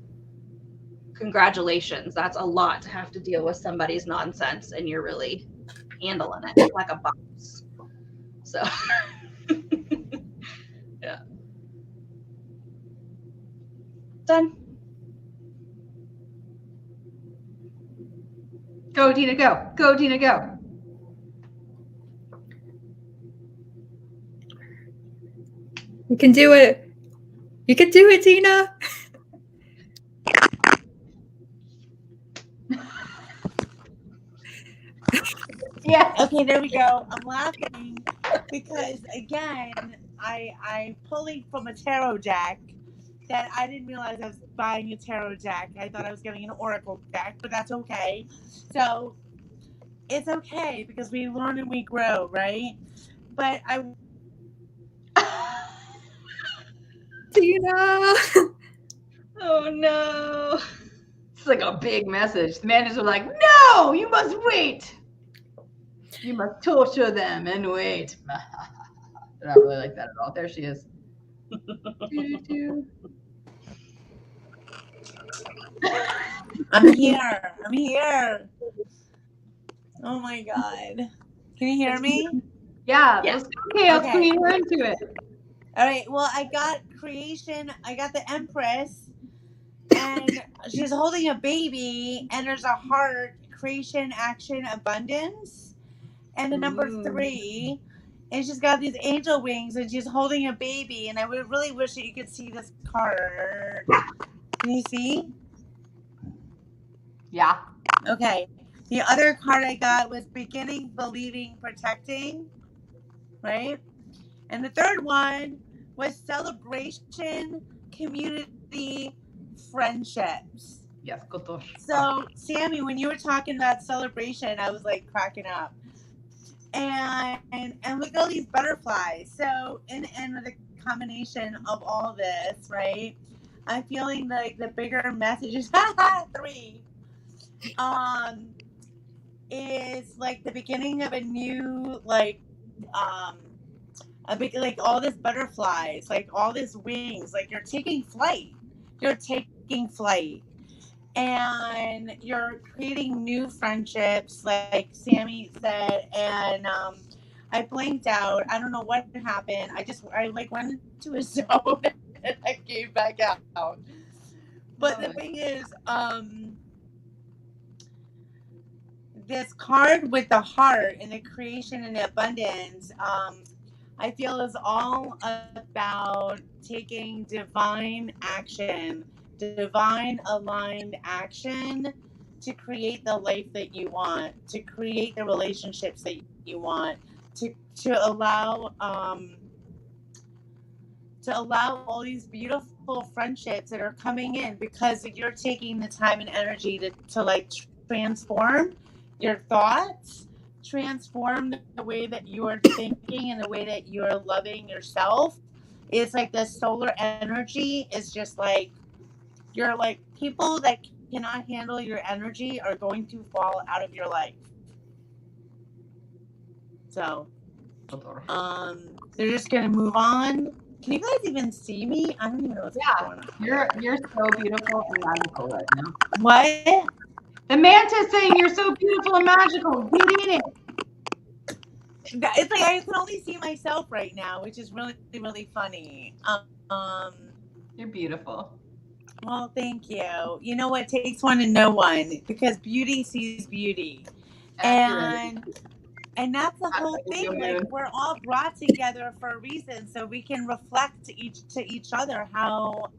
B: congratulations. That's a lot to have to deal with somebody's nonsense, and you're really handling it like a boss. So yeah. Done.
A: Go, Dina, go. Go, Dina, go.
C: You can do it. You can do it, Dina.
A: Yeah.
D: Okay, there we go. I'm laughing because again, I pulling from a tarot deck, that I didn't realize I was buying a tarot deck. I thought I was getting an oracle deck, but that's okay. So it's okay because we learn and we grow, right? But I
C: Tina.
B: Oh no.
A: It's like a big message. The managers are like, no, you must wait. You must torture them and wait. They're not really like that at all. There she is.
D: I'm here. I'm here. Oh my God. Can you hear me?
A: Yeah,
B: Yeah.
A: let's go. Chaos
D: Okay.
A: Queen, we're into it.
D: All right. Well, I got creation. I got the Empress, and she's holding a baby, and there's a heart, creation, action, abundance, and the number
B: Ooh.
D: 3. And she's got these angel wings, and she's holding a baby. And I would really wish that you could see this card. Can you see?
A: Yeah.
D: Okay. The other card I got was beginning, believing, protecting. Right? And the third one was celebration, community, friendships.
A: Yes, Kotor.
D: So, Sammy, when you were talking about celebration, I was like cracking up. And look at all these butterflies. So, in the combination of all this, right? I'm feeling like the bigger message is 3. Is like the beginning of a new a big, like all this butterflies, like all this wings, like you're taking flight, and you're creating new friendships, like Sammy said. And I blanked out. I don't know what happened. I like went into a zone and I came back out. But the thing is, this card with the heart and the creation and the abundance, I feel is all about taking divine action, divine aligned action to create the life that you want, to create the relationships that you want, to allow all these beautiful friendships that are coming in because you're taking the time and energy to like transform your thoughts, transform the way that you are thinking and the way that you're loving yourself. It's like the solar energy is just like, you're like, people that cannot handle your energy are going to fall out of your life. So, they're just going to move on. Can you guys even see me? I don't even know what's going on.
A: You're so beautiful and magical right now.
D: What?
A: The mantis saying you're so beautiful and magical. Get in it.
D: It's like I can only see myself right now, which is really, really funny.
A: You're beautiful.
D: Well, thank you. You know what? It takes one to know one, because beauty sees beauty. And that's the whole thing. Like, we're all brought together for a reason, so we can reflect to each other how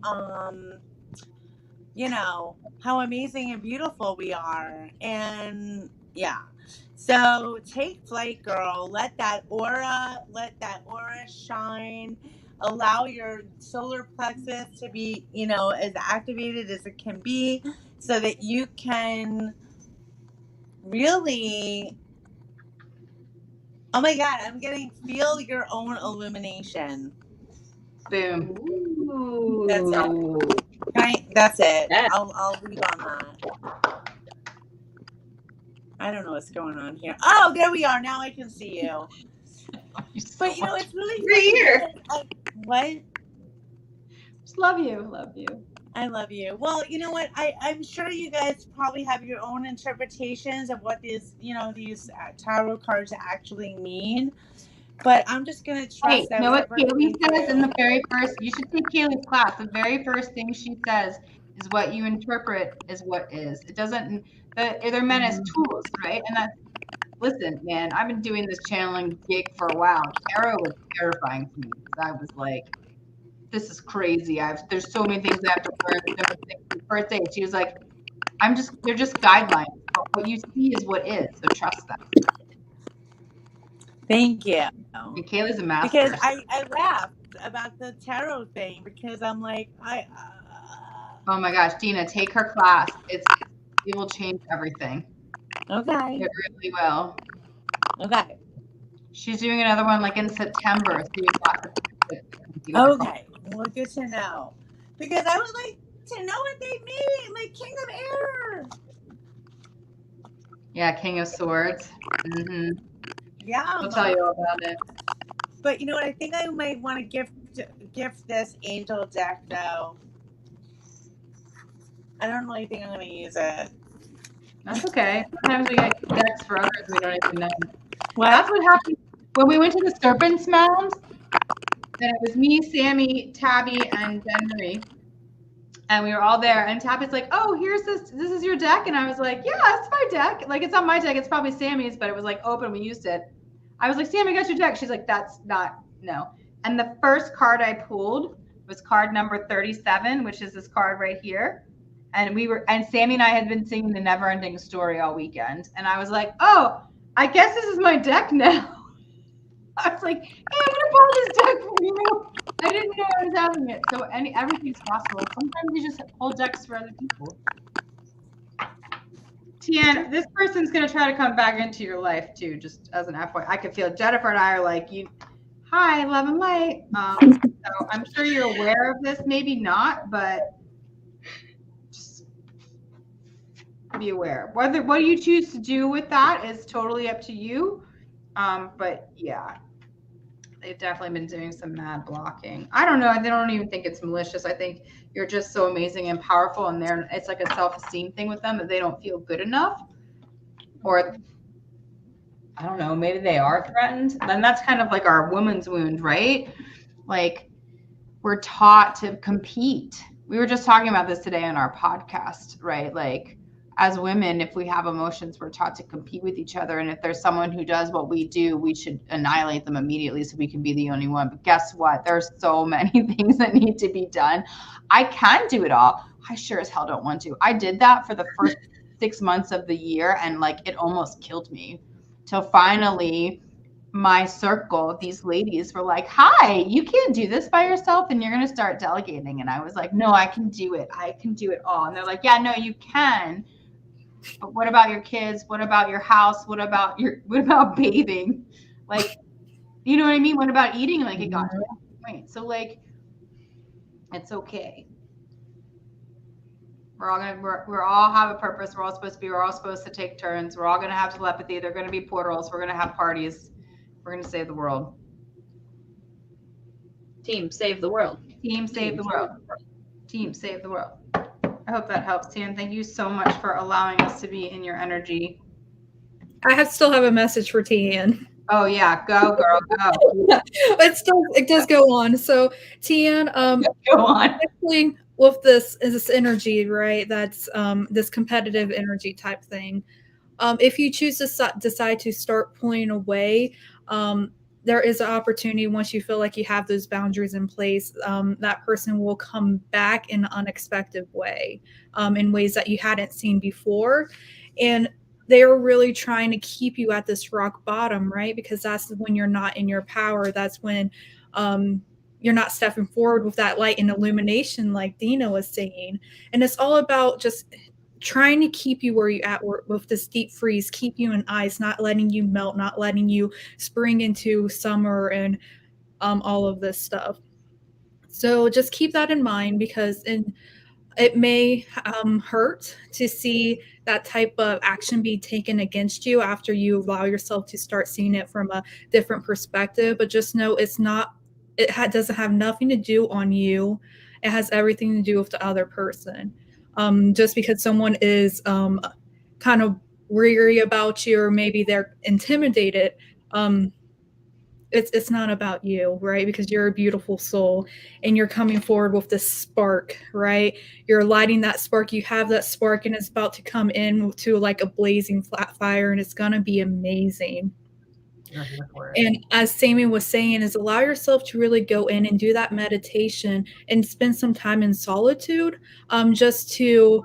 D: how amazing and beautiful we are. And yeah. So take flight, girl. Let that aura shine. Allow your solar plexus to be, as activated as it can be, so that you can really, oh my God, I'm getting feel your own illumination.
A: Boom.
B: Ooh.
D: That's it. Right? That's it.
B: Yeah.
D: I'll leave on that. I don't know what's going on here. Oh, there we are. Now I can see you. But it's really
B: Right here.
D: What?
A: Just love you. Love you.
D: I love you. Well, you know what? I'm sure you guys probably have your own interpretations of what these tarot cards actually mean. But I'm just going to trust that.
A: You know what Kaylee says in the very first, you should take Kaylee's class. The very first thing she says is what you interpret is what is. It doesn't, they're meant as tools, right? And that's, listen, man, I've been doing this channeling gig for a while. Tarot was terrifying to me because I was like, this is crazy. There's so many things I have to learn. First day, she was like, they're just guidelines. But what you see is what is, so trust them.
D: Thank you.
A: And Kaylee's a master.
D: Because I laughed. about the tarot thing because I'm like,
A: Oh my gosh, Dina, take her class. It will change everything.
D: okay.
A: It really will.
D: Okay.
A: She's doing another one like in September. So you've got to
D: Okay. Well, good to know. Because I would like to know what they mean, like King of Air.
A: Yeah, King of Swords. Mm-hmm.
D: Yeah.
A: I'll tell you all about it.
D: But you know what? I think I might want to gift this angel deck though. I don't really think I'm going to use it.
A: That's okay. Sometimes we get decks for others we don't even know.
D: What?
A: That's what happened when we went to the Serpent's Mounds. And it was me, Sammy, Tabby, and Ben Marie. And we were all there. And Tabby's like, oh, here's this. This is your deck. And I was like, yeah, it's my deck. Like, it's not my deck. It's probably Sammy's, but it was like open. We used it. I was like, Sammy, got your deck. She's like, that's not, no. And the first card I pulled was card number 37, which is this card right here. And Sammy and I had been singing the Never Ending Story all weekend. And I was like, oh, I guess this is my deck now. I was like, hey, I'm gonna pull this deck for you. I didn't know I was having it. So everything's possible. Sometimes you just hold decks for other people. Tian, this person's gonna try to come back into your life too, just as an FYI. I can feel Jennifer and I are like, hi, love and light. So I'm sure you're aware of this, maybe not, but just be aware. What you choose to do with that is totally up to you. But yeah, they've definitely been doing some mad blocking. I don't know. I don't even think it's malicious. I think you're just so amazing and powerful, and it's like a self-esteem thing with them that they don't feel good enough, or I don't know, maybe they are threatened. And that's kind of like our woman's wound, right? Like we're taught to compete. We were just talking about this today on our podcast, right? Like as women, if we have emotions, we're taught to compete with each other. And if there's someone who does what we do, we should annihilate them immediately so we can be the only one. But guess what? There's so many things that need to be done. I can do it all. I sure as hell don't want to. I did that for the first 6 months of the year, and like it almost killed me. Till finally my circle, these ladies were like, hi, you can't do this by yourself and you're going to start delegating. And I was like, no, I can do it. I can do it all. And they're like, yeah, no, you can. But what about your kids? What about your house? What about bathing? Like, you know what I mean? What about eating? Like, it got to that point. So like, it's okay. We're all have a purpose. We're all supposed to take turns. We're all going to have telepathy. They're going to be portals. We're going to have parties. We're going to save the world.
B: Team save the world.
A: Team save the world. Team save the world. I hope that helps, Tian. Thank you so much for allowing us to be in your energy.
C: I still have a message for Tian.
A: Oh yeah, go girl, go.
C: It does go on. So Tian,
A: go on.
C: Actually, with this energy, right? That's this competitive energy type thing. If you choose to decide to start pulling away, there is an opportunity once you feel like you have those boundaries in place, that person will come back in an unexpected way, in ways that you hadn't seen before. And they're really trying to keep you at this rock bottom, right? Because that's when you're not in your power. That's when you're not stepping forward with that light and illumination, like Dina was saying. And it's all about just trying to keep you where you're at with this deep freeze, keep you in ice, not letting you melt, not letting you spring into summer and all of this stuff. So just keep that in mind, because it may hurt to see that type of action be taken against you after you allow yourself to start seeing it from a different perspective. But just know doesn't have nothing to do on you. It has everything to do with the other person. Just because someone is kind of weary about you, or maybe they're intimidated, it's not about you, right? Because you're a beautiful soul and you're coming forward with this spark, right? You're lighting that spark. You have that spark and it's about to come in to like a blazing flat fire, and it's going to be amazing. And as Sammy was saying, is allow yourself to really go in and do that meditation and spend some time in solitude, just to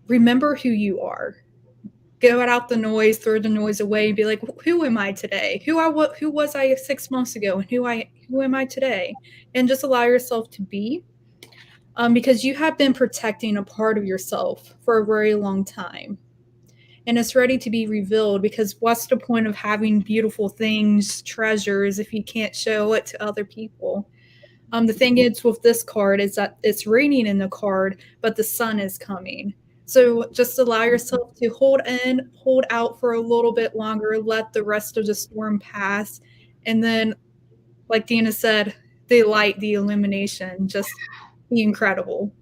C: remember who you are. Go out the noise, throw the noise away, and be like, who am I today? Who was I 6 months ago, and who Who am I today? And just allow yourself to be, because you have been protecting a part of yourself for a very long time. And it's ready to be revealed, because what's the point of having beautiful things, treasures, if you can't show it to other people? The thing is with this card is that it's raining in the card, but the sun is coming. So just allow yourself to hold out for a little bit longer, let the rest of the storm pass. And then, like Dina said, the light, the illumination, just be incredible.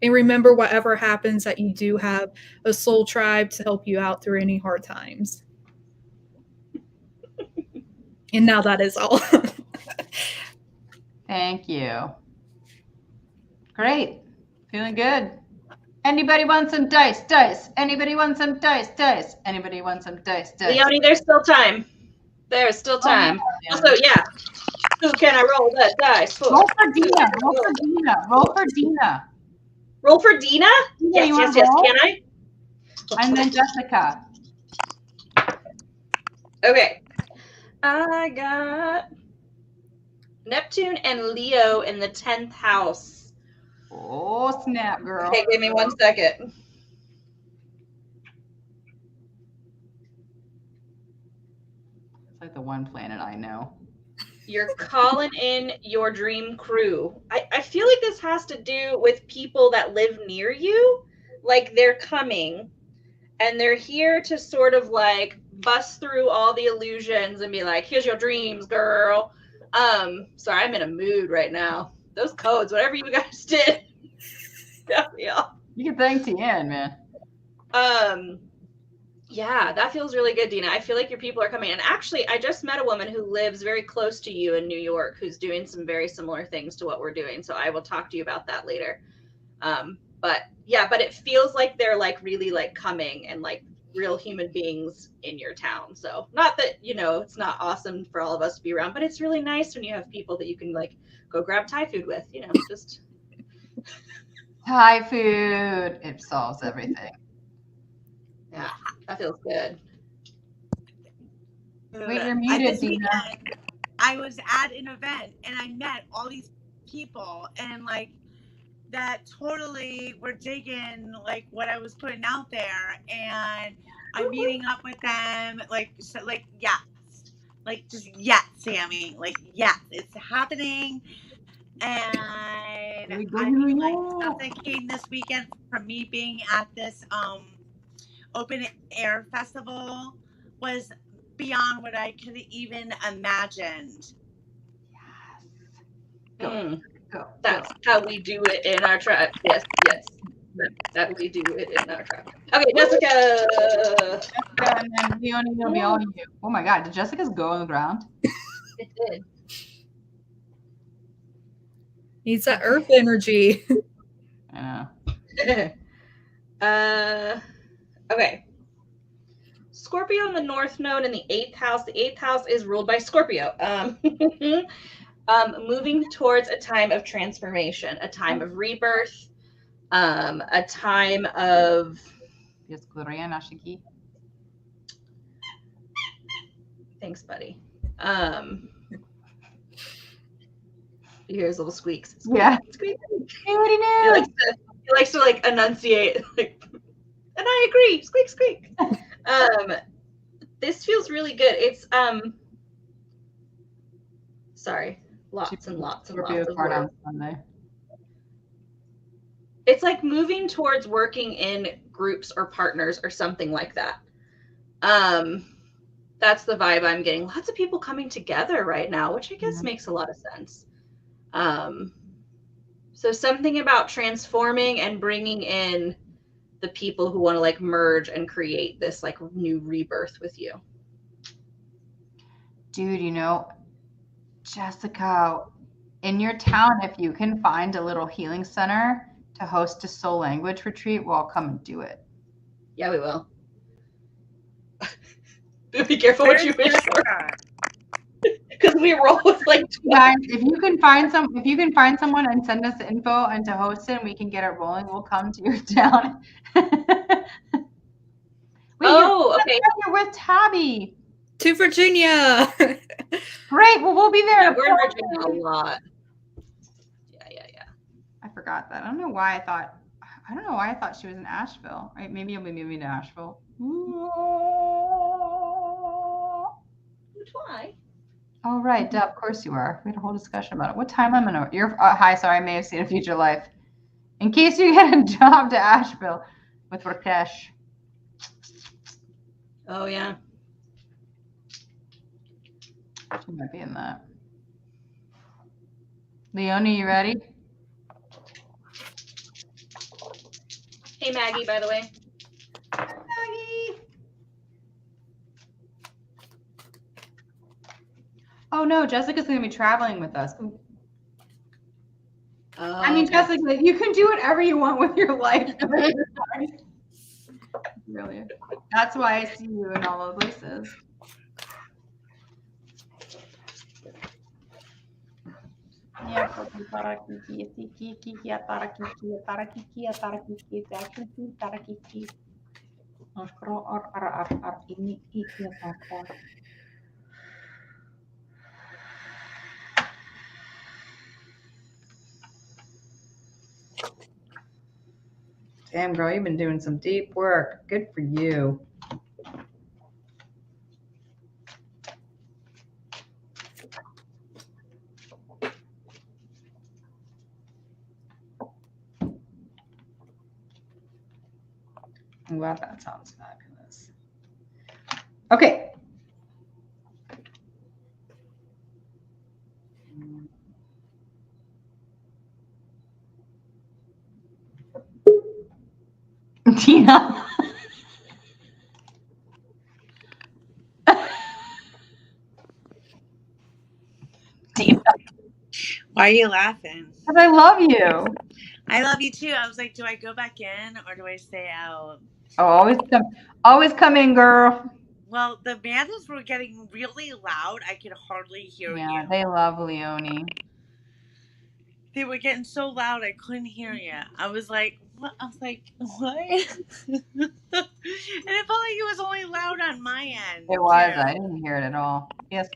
C: And remember, whatever happens, that you do have a soul tribe to help you out through any hard times. And now that is all.
A: Thank you. Great. Feeling good. Anybody want some dice? Dice. Anybody want some dice? Dice. Anybody want some dice? Dice.
B: Leonie, there's still time. There's still time. Also, yeah. Who can I roll that dice for?
A: Roll for Dina. Roll for Dina. Roll for Dina.
B: Roll for Dina?
A: Yeah,
B: Yes. Can I?
A: And then Jessica.
B: Okay. I got Neptune and Leo in the 10th house.
A: Oh, snap, girl.
B: Okay, give me 1 second.
A: It's like the one planet I know.
B: You're calling in your dream crew. I feel like this has to do with people that live near you. Like they're coming and they're here to sort of like bust through all the illusions and be like, here's your dreams, girl. Sorry, I'm in a mood right now. Those codes, whatever you guys did. Yeah.
A: You can thank Tien, man.
B: Yeah, that feels really good, Dina. I feel like your people are coming. And actually, I just met a woman who lives very close to you in New York who's doing some very similar things to what we're doing. So I will talk to you about that later. But it feels like they're like really like coming and like real human beings in your town. So not that, it's not awesome for all of us to be around, but it's really nice when you have people that you can like go grab Thai food with, just.
A: Thai food. It solves everything.
B: Yeah, that feels good.
A: Wait, you're muted, Dina.
D: I was at an event and I met all these people and like that totally were digging like what I was putting out there, and I'm meeting up with them yes, like just yes, Sammy, like yes, it's happening. And I mean, like stuff that came this weekend from me being at this open air festival was beyond what I could have even imagined.
A: Yes. Go.
B: That's how we do it in our tribe. Yes. That we do it in our tribe. Okay, Jessica.
A: And then Leonie will be all you. Oh my God, did Jessica's go on the ground?
B: It did.
C: Needs that earth energy.
A: I
B: know. Okay. Scorpio in the North Node in the 8th house. The 8th house is ruled by Scorpio. Moving towards a time of transformation, a time of rebirth, a time of. Thanks, buddy. Here's little squeaks.
A: Yeah.
B: Squeak.
A: Hey, what do you know?
B: He likes to like enunciate, like, and I agree. Squeak, squeak. This feels really good. It's sorry, lots and lots of words. It's like moving towards working in groups or partners or something like that. That's the vibe I'm getting. Lots of people coming together right now, which I guess makes a lot of sense. So something about transforming and bringing in the people who want to like merge and create this like new rebirth with you.
A: Dude, Jessica, in your town, if you can find a little healing center to host a soul language retreat, we'll come and do it.
B: Yeah, we will. Be careful what you wish for. Because we roll with like
A: guys, if you can find someone and send us the info and to host it and we can get it rolling, we'll come to your town. Wait,
B: okay.
A: You're with Tabby.
C: To Virginia.
A: Great. Well, we'll be there.
B: Yeah, we're in Virginia a lot. Yeah.
A: I forgot that. I don't know why I thought she was in Asheville. Right? Maybe you'll be moving to Asheville.
B: Why?
A: Oh, right. Duh, of course you are. We had a whole discussion about it. What time I'm gonna? You're hi. Sorry, I may have seen a future life. In case you get a job to Asheville with Rakesh.
B: Oh yeah.
A: She might be in that. Leonie, you ready?
B: Hey Maggie, by the way.
A: Maggie. Oh no, Jessica's gonna be traveling with us. Ooh.
B: Oh,
A: I mean,
B: okay.
A: Jessica, you can do whatever you want with your life. Really. That's why I see you in all those places. Damn, girl, you've been doing some deep work. Good for you. I'm glad that sounds fabulous. Okay. Tina. Tina.
D: Why are you laughing?
A: Because I love you.
D: I love you too. I was like, do I go back in or do I stay out?
A: Oh, always come in, girl.
D: Well, the bands were getting really loud. I could hardly hear
A: Yeah,
D: you.
A: they love Leonie.
D: They were getting so loud I couldn't hear you. I was like, what? I was like, what? And it felt like it was only loud on my end.
A: It was.
D: too.
A: I didn't hear it at all. Yes,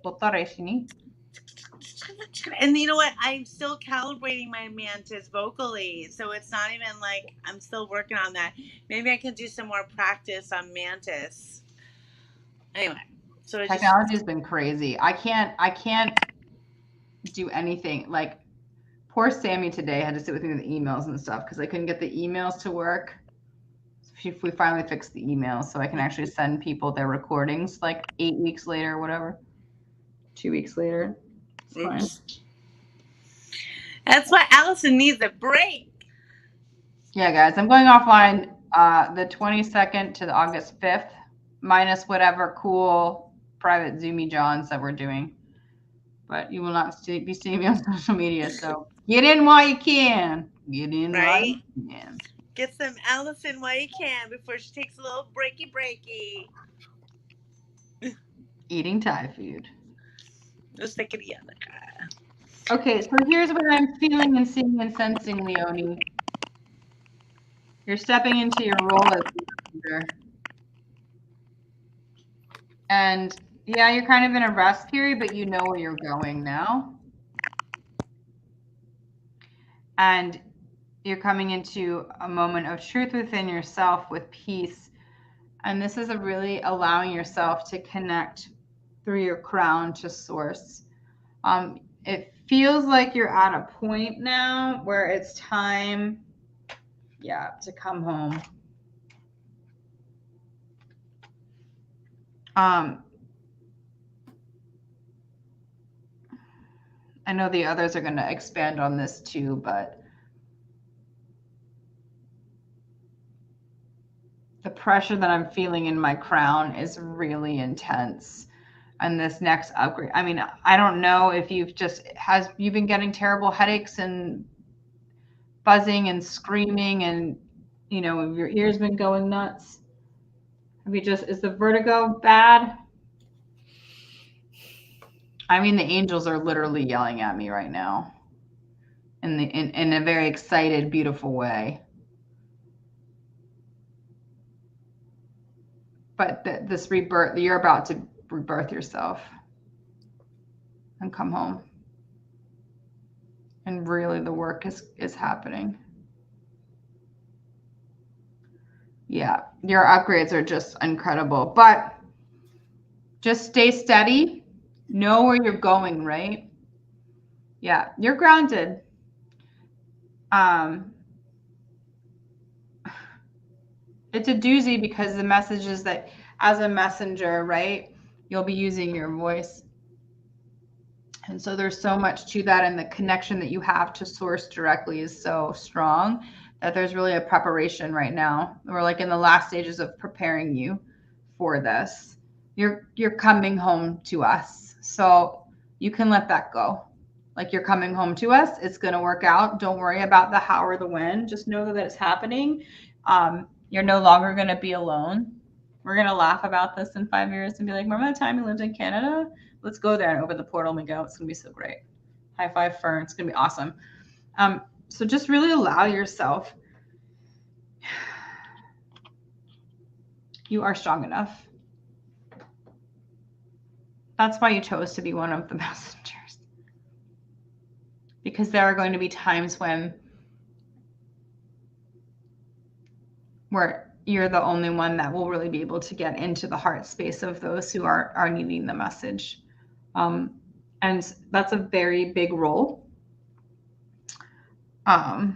D: And you know what? I'm still calibrating my mantis vocally, so it's not even like I'm still working on that. Maybe I can do some more practice on mantis. Anyway, so it
A: Technology has been crazy. I can't do anything. Like, poor Sammy today had to sit with me with the emails and stuff because I couldn't get the emails to work. We finally fixed the emails, so I can actually send people their recordings like 8 weeks later or whatever. 2 weeks later. It's fine.
D: That's why Allison needs a break.
A: Yeah, guys, I'm going offline the 22nd to the August 5th, minus whatever cool private Zoomy Johns that we're doing. But you will not be seeing me on social media, so get in while you can. Get in while you can.
D: Get some Allison while you can before she takes a little breaky.
A: Eating Thai food.
D: Just take it again.
A: Okay, so here's what I'm feeling and seeing and sensing, Leonie. You're stepping into your role as leader. And yeah, you're kind of in a rest period, but you know where you're going now. And you're coming into a moment of truth within yourself with peace. And this is really allowing yourself to connect through your crown to source. It feels like you're at a point now where it's time, to come home. I know the others are going to expand on this too, but the pressure that I'm feeling in my crown is really intense. And this next upgrade, I mean, I don't know if you've been getting terrible headaches and buzzing and screaming and, your ears been going nuts. Is the vertigo bad? I mean, the angels are literally yelling at me right now in a very excited, beautiful way. But this rebirth, you're about to rebirth yourself and come home. And really the work is happening. Yeah, your upgrades are just incredible, but just stay steady. Know where you're going, right? Yeah, you're grounded. It's a doozy because the message is that as a messenger, right, you'll be using your voice. And so there's so much to that, and the connection that you have to source directly is so strong that there's really a preparation right now. We're like in the last stages of preparing you for this. You're coming home to us. So you can let that go. Like you're coming home to us. It's going to work out. Don't worry about the how or the when. Just know that it's happening. You're no longer going to be alone. We're going to laugh about this in 5 years and be like, remember the time you lived in Canada? Let's go there and open the portal and we go. It's going to be so great. High five, Fern. It's going to be awesome. So just really allow yourself. You are strong enough. That's why you chose to be one of the messengers. Because there are going to be times where you're the only one that will really be able to get into the heart space of those who are needing the message. And that's a very big role. Allow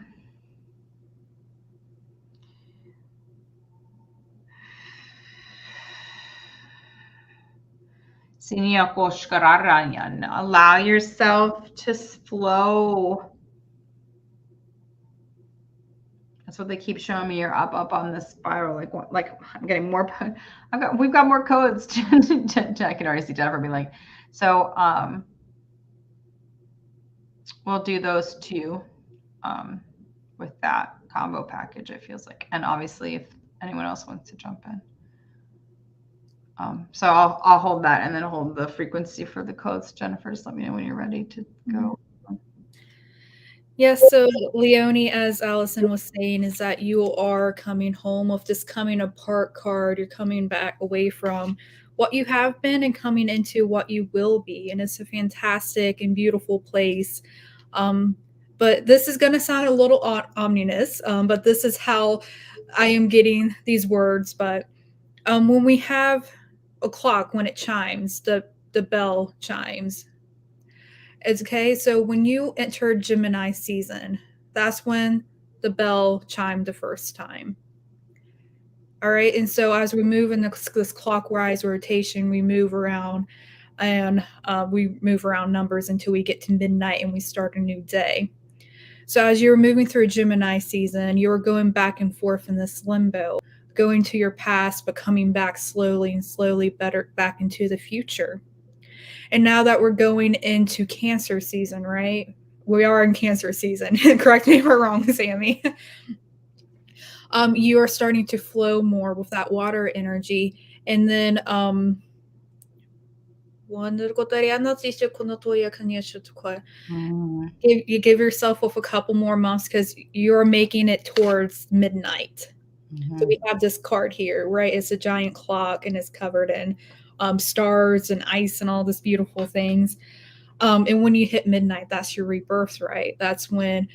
A: yourself to flow. That's what they keep showing me. You're up on this spiral. Like I'm getting more. We've got more codes. I can already see Jennifer being like, so we'll do those two with that combo package. It feels like, and obviously, if anyone else wants to jump in. So I'll hold that and then hold the frequency for the codes. Jennifer, just let me know when you're ready to go.
C: Yes, so Leonie, as Allison was saying, is that you are coming home with this coming apart card. You're coming back away from what you have been and coming into what you will be. And it's a fantastic and beautiful place. But this is going to sound a little ominous, but this is how I am getting these words. But when we have a clock, when it chimes, the bell chimes. It's okay. So when you enter Gemini season, that's when the bell chimed the first time. All right. And so as we move in this clockwise rotation, we move around and we move around numbers until we get to midnight and we start a new day. So as you're moving through Gemini season, you're going back and forth in this limbo, going to your past, but coming back slowly and slowly better back into the future. And now that we're going into Cancer season, right? We are in Cancer season. Correct me if I'm wrong, Sammy. You are starting to flow more with that water energy. And then you give yourself with a couple more months because you're making it towards midnight. Mm-hmm. So we have this card here, right? It's a giant clock and it's covered in stars and ice and all this beautiful things. And when you hit midnight, that's your rebirth, right? That's when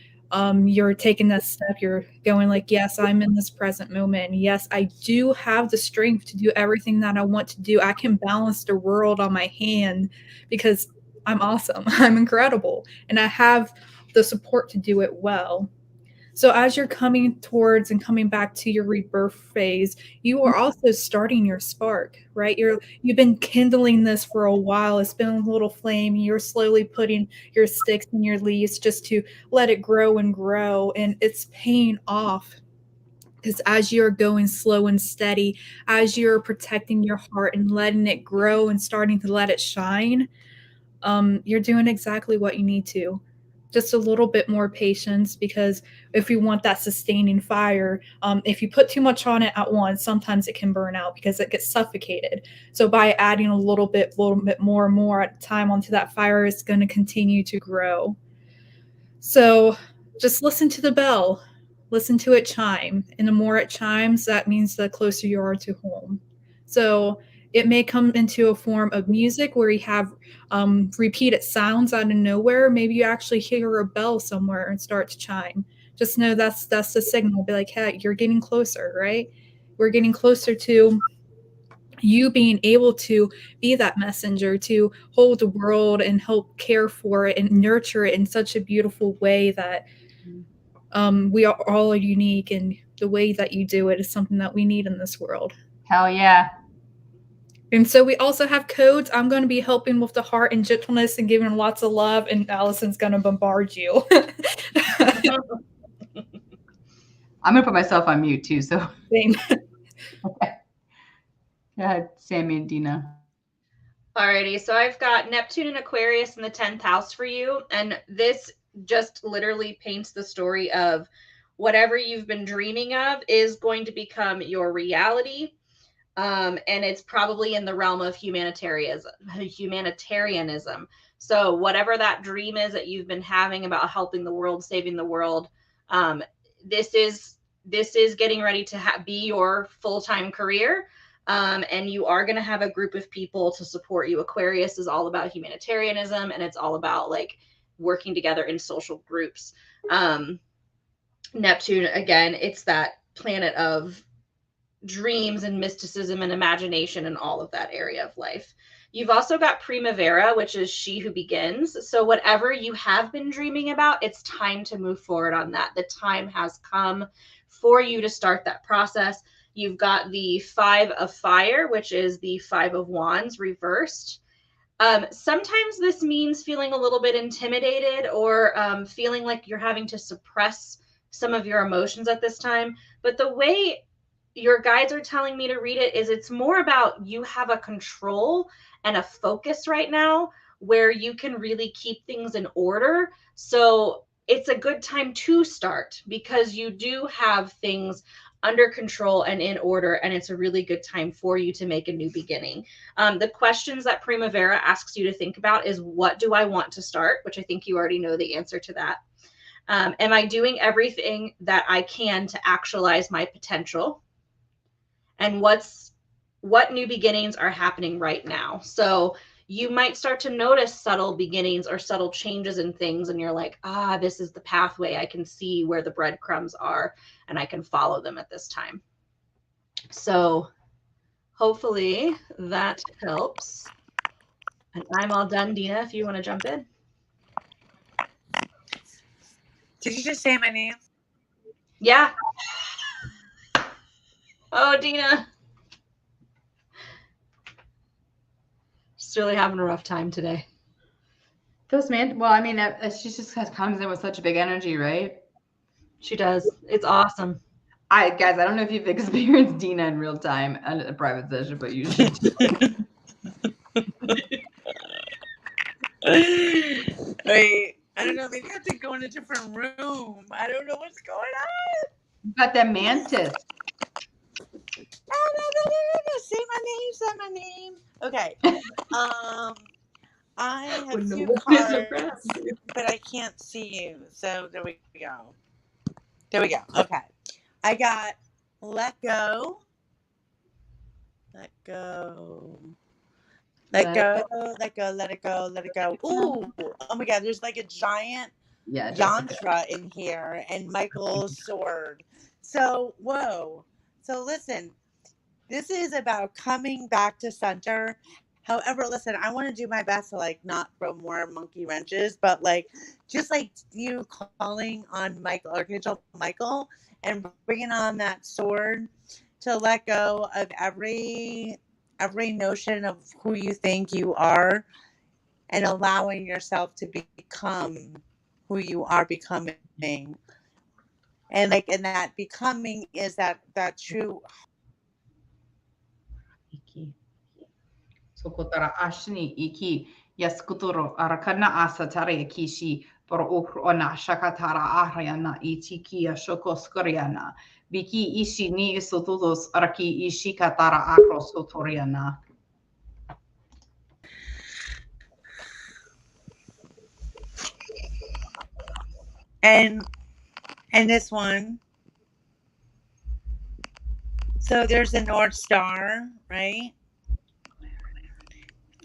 C: you're taking that step. You're going like, yes, I'm in this present moment. Yes, I do have the strength to do everything that I want to do. I can balance the world on my hand because I'm awesome. I'm incredible. And I have the support to do it well. So as you're coming towards and coming back to your rebirth phase, you are also starting your spark, right? You've been kindling this for a while. It's been a little flame. You're slowly putting your sticks and your leaves just to let it grow and grow. And it's paying off because as you're going slow and steady, as you're protecting your heart and letting it grow and starting to let it shine, you're doing exactly what you need to. Just a little bit more patience, because if you want that sustaining fire, if you put too much on it at once, sometimes it can burn out because it gets suffocated. So by adding a little bit more and more at a time onto that fire, it's going to continue to grow. So just listen to the bell, listen to it chime. And the more it chimes, that means the closer you are to home. So It may come into a form of music where you have repeated sounds out of nowhere. Maybe you actually hear a bell somewhere and start to chime. Just know that's the signal. Be like, hey, you're getting closer, right? We're getting closer to you being able to be that messenger, to hold the world and help care for it and nurture it in such a beautiful way that we are all unique, and the way that you do it is something that we need in this world.
A: Hell yeah.
C: And so we also have codes. I'm going to be helping with the heart and gentleness and giving lots of love, and Allison's going to bombard you.
A: I'm going to put myself on mute too. So,
C: Same.
A: okay. Go ahead, Sammy and Dina.
B: Alrighty, so I've got Neptune and Aquarius in the 10th house for you. And this just literally paints the story of whatever you've been dreaming of is going to become your reality. And it's probably in the realm of humanitarianism. So whatever that dream is that you've been having about helping the world, saving the world, this is getting ready to be your full-time career. And you are going to have a group of people to support you. Aquarius is all about humanitarianism, and it's all about like working together in social groups. Neptune, again, it's that planet of dreams and mysticism and imagination and all of that area of life. You've also got Primavera, which is she who begins. So whatever you have been dreaming about, it's time to move forward on that. The time has come for you to start that process. You've got the 5 of Fire, which is the 5 of Wands reversed. Sometimes this means feeling a little bit intimidated or feeling like you're having to suppress some of your emotions at this time. But the way your guides are telling me to read it is it's more about you have a control and a focus right now where you can really keep things in order. So it's a good time to start because you do have things under control and in order, and it's a really good time for you to make a new beginning. The questions that Primavera asks you to think about is, what do I want to start? Which I think you already know the answer to that. Am I doing everything that I can to actualize my potential? And what new beginnings are happening right now? So you might start to notice subtle beginnings or subtle changes in things, and you're like, this is the pathway. I can see where the breadcrumbs are, and I can follow them at this time. So hopefully that helps. And I'm all done, Dina, if you want to jump in.
D: Did you just say my name?
B: Yeah. Oh, Dina. Just really having a rough time today.
A: Well, I mean, she just comes in with such a big energy, right?
B: She does. It's awesome.
A: Guys, I don't know if you've experienced Dina in real time at a private session, but you should.
D: Wait, I don't know. Maybe I have to go in a different room. I don't know what's going on.
A: You got that mantis.
D: No. Say my name. Okay. I have 2 cards, but I can't see you. So there we go. Okay. I got let go. Let it go. Ooh, oh my God, there's like a giant yantra in here and Michael's sword. So, whoa. So listen, this is about coming back to center. However, listen, I want to do my best to like not throw more monkey wrenches, but like just like you calling on Michael, Archangel Michael, and bringing on that sword to let go of every notion of who you think you are, and allowing yourself to become who you are becoming. And like, and that becoming is that true.
A: Sokotara ashni iki yaskutoro arakana asatare kishi por ona shakatara ahyana itiki shokoskoriana biki ishi ni sotodos araki ishi katara akrosotoriana.
D: And this one, so there's a North Star, right?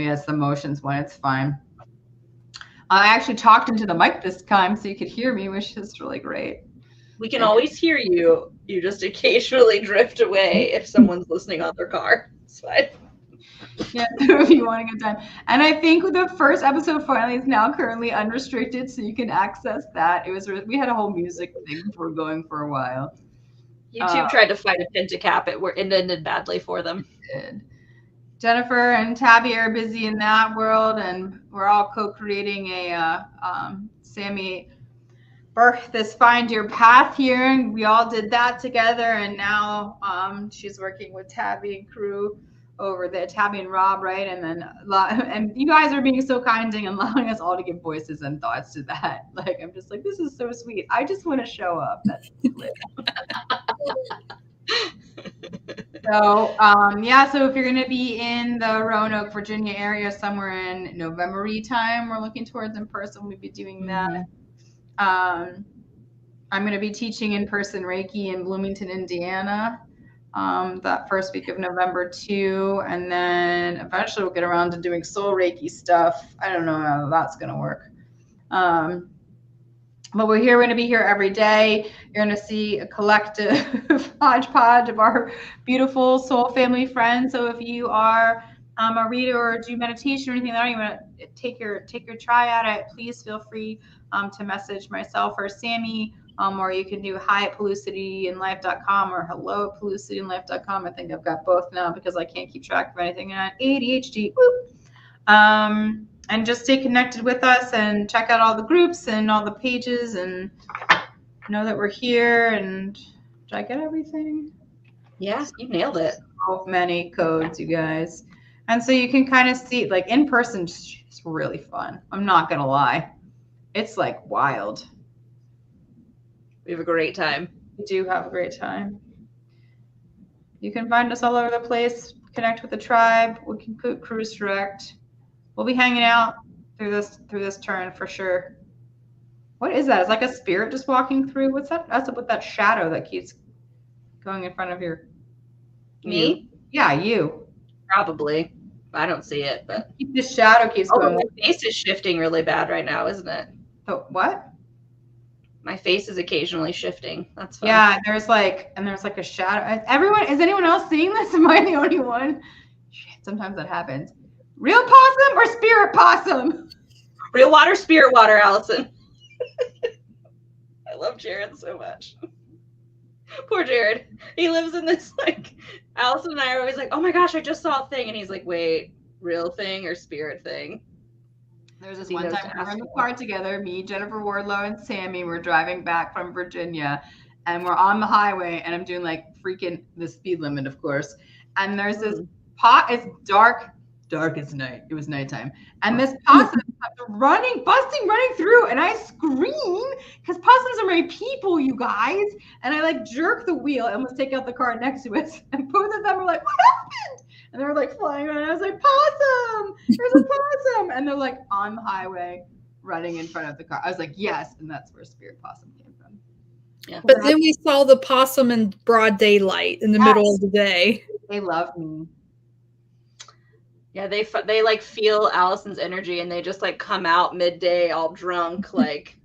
A: Yes, the motions one. It's fine. I actually talked into the mic this time so you could hear me, which is really great.
B: We can always hear you. You just occasionally drift away if someone's listening on their car. It's fine.
A: Yeah, if you want a good time. And I think the first episode finally is now currently unrestricted, so you can access that. We had a whole music thing for going for a while.
B: YouTube tried to fight a pentacap. It ended badly for them.
A: It did. Jennifer and Tabby are busy in that world, and we're all co-creating a Sammy birth this Find Your Path here, and we all did that together. And now she's working with Tabby and crew over there, Tabby and Rob, right? And then and you guys are being so kind and allowing us all to give voices and thoughts to that. Like, I'm just like, this is so sweet. I just want to show up. That's lit. So so if you're going to be in the Roanoke, Virginia area somewhere in November-y time, we're looking towards in person. We'll be doing that. I'm going to be teaching in-person Reiki in Bloomington, Indiana, that first week of November too. And then eventually we'll get around to doing soul Reiki stuff. I don't know how that's going to work. But we're going to be here every day. You're going to see a collective hodgepodge of our beautiful soul family friends. So if you are a reader or do meditation or anything like that, you want to take your try at it, please feel free to message myself or Sammy, or you can do hi@pellucityandlife.com or hello@pellucityandlife.com. I think I've got both now because I can't keep track of anything. And ADHD. And just stay connected with us and check out all the groups and all the pages and know that we're here. And did I get everything?
B: Yeah, you nailed it.
A: So many codes, you guys. And so you can kind of see, like, in person, it's really fun. I'm not going to lie. It's like wild.
B: We have a great time.
A: We do have a great time. You can find us all over the place. Connect with the tribe. We can put cruise direct. We'll be hanging out through this turn for sure. What is that? It's like a spirit just walking through. What's that? That's with that shadow that keeps going in front of your.
B: Me?
A: Yeah, you.
B: Probably. I don't see it, but
A: this shadow keeps going.
B: My face is shifting really bad right now, isn't it?
A: So what?
B: My face is occasionally shifting. That's fine.
A: Yeah, there's like a shadow. Is anyone else seeing this? Am I the only one? Shit, sometimes that happens. Real possum or spirit possum?
B: Real water, spirit water, Allison. I love Jared so much. Poor Jared. He lives in this, like, Allison and I are always like, oh my gosh, I just saw a thing. And he's like, wait, real thing or spirit thing?
A: There's this one time we were in the car together, me, Jennifer Wardlow, and Sammy. We're driving back from Virginia, and we're on the highway, and I'm doing, like, freaking the speed limit, of course. And there's this it's dark as night. It was nighttime. And this possum running through, and I scream because possums are my people, you guys. And I like jerk the wheel and almost take out the car next to us. And both of them were like, what happened? And they were like flying around. And I was like, possum, there's a possum. And they're like on the highway running in front of the car. I was like, yes. And that's where spirit possum came from.
B: Yeah.
C: But then we saw the possum in broad daylight in the middle of the day.
A: They love me.
B: Yeah, they like feel Allison's energy and they just like come out midday all drunk, like,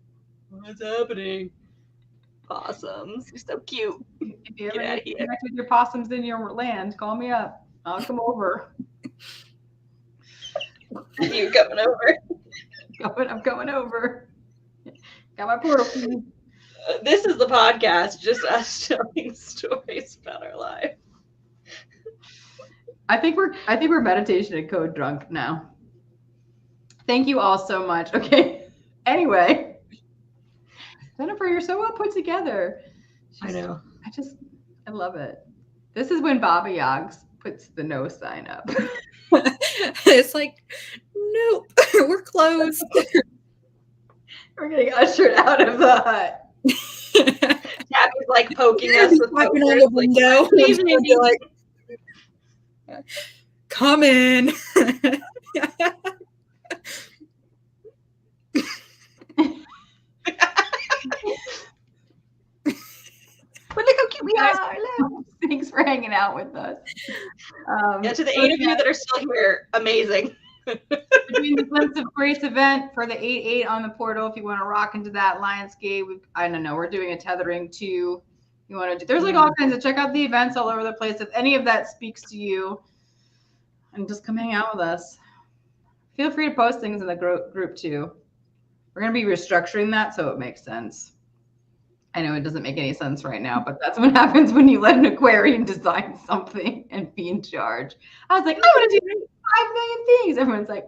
B: what's happening? Possums. You're so cute.
A: If you ever need to connect with your possums in your land, call me up. I'll come over.
B: You coming over?
A: I'm coming over. Got my portal key.
B: This is the podcast, just us telling stories about our life.
A: I think we're meditation and code drunk now. Thank you all so much. Okay. Anyway, Jennifer, you're so well put together.
B: I know.
A: I love it. This is when Baba Yags puts the no sign up.
C: It's like, nope, we're closed.
A: We're getting ushered out of the hut.
B: Tabby's like poking us with
C: on the window. Like, come in.
A: But look how cute we are. Thanks for hanging out with us.
B: To the 8 of you that are still here, amazing.
A: Between the Glimpse of Grace event for the 8/8 on the portal, if you want to rock into that Lionsgate, I don't know, we're doing a tethering too. You want to do, there's like all kinds of, check out the events all over the place. If any of that speaks to you, and just come hang out with us. Feel free to post things in the group too. We're going to be restructuring that so it makes sense. I know it doesn't make any sense right now, but that's what happens when you let an Aquarian design something and be in charge. I was like, I want to do 5 million things. Everyone's like,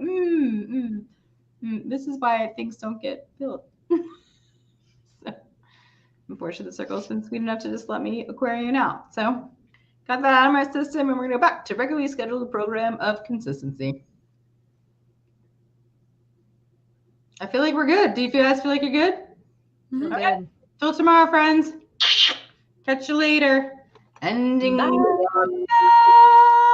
A: this is why things don't get built. So, unfortunately, the circle's been sweet enough to just let me Aquarian out. So, got that out of my system, and we're going to go back to regularly scheduled program of consistency. I feel like we're good. Do you guys feel like you're good?
C: Mhm.
A: Okay. Till tomorrow, friends. Catch you later. Ending.
B: Bye.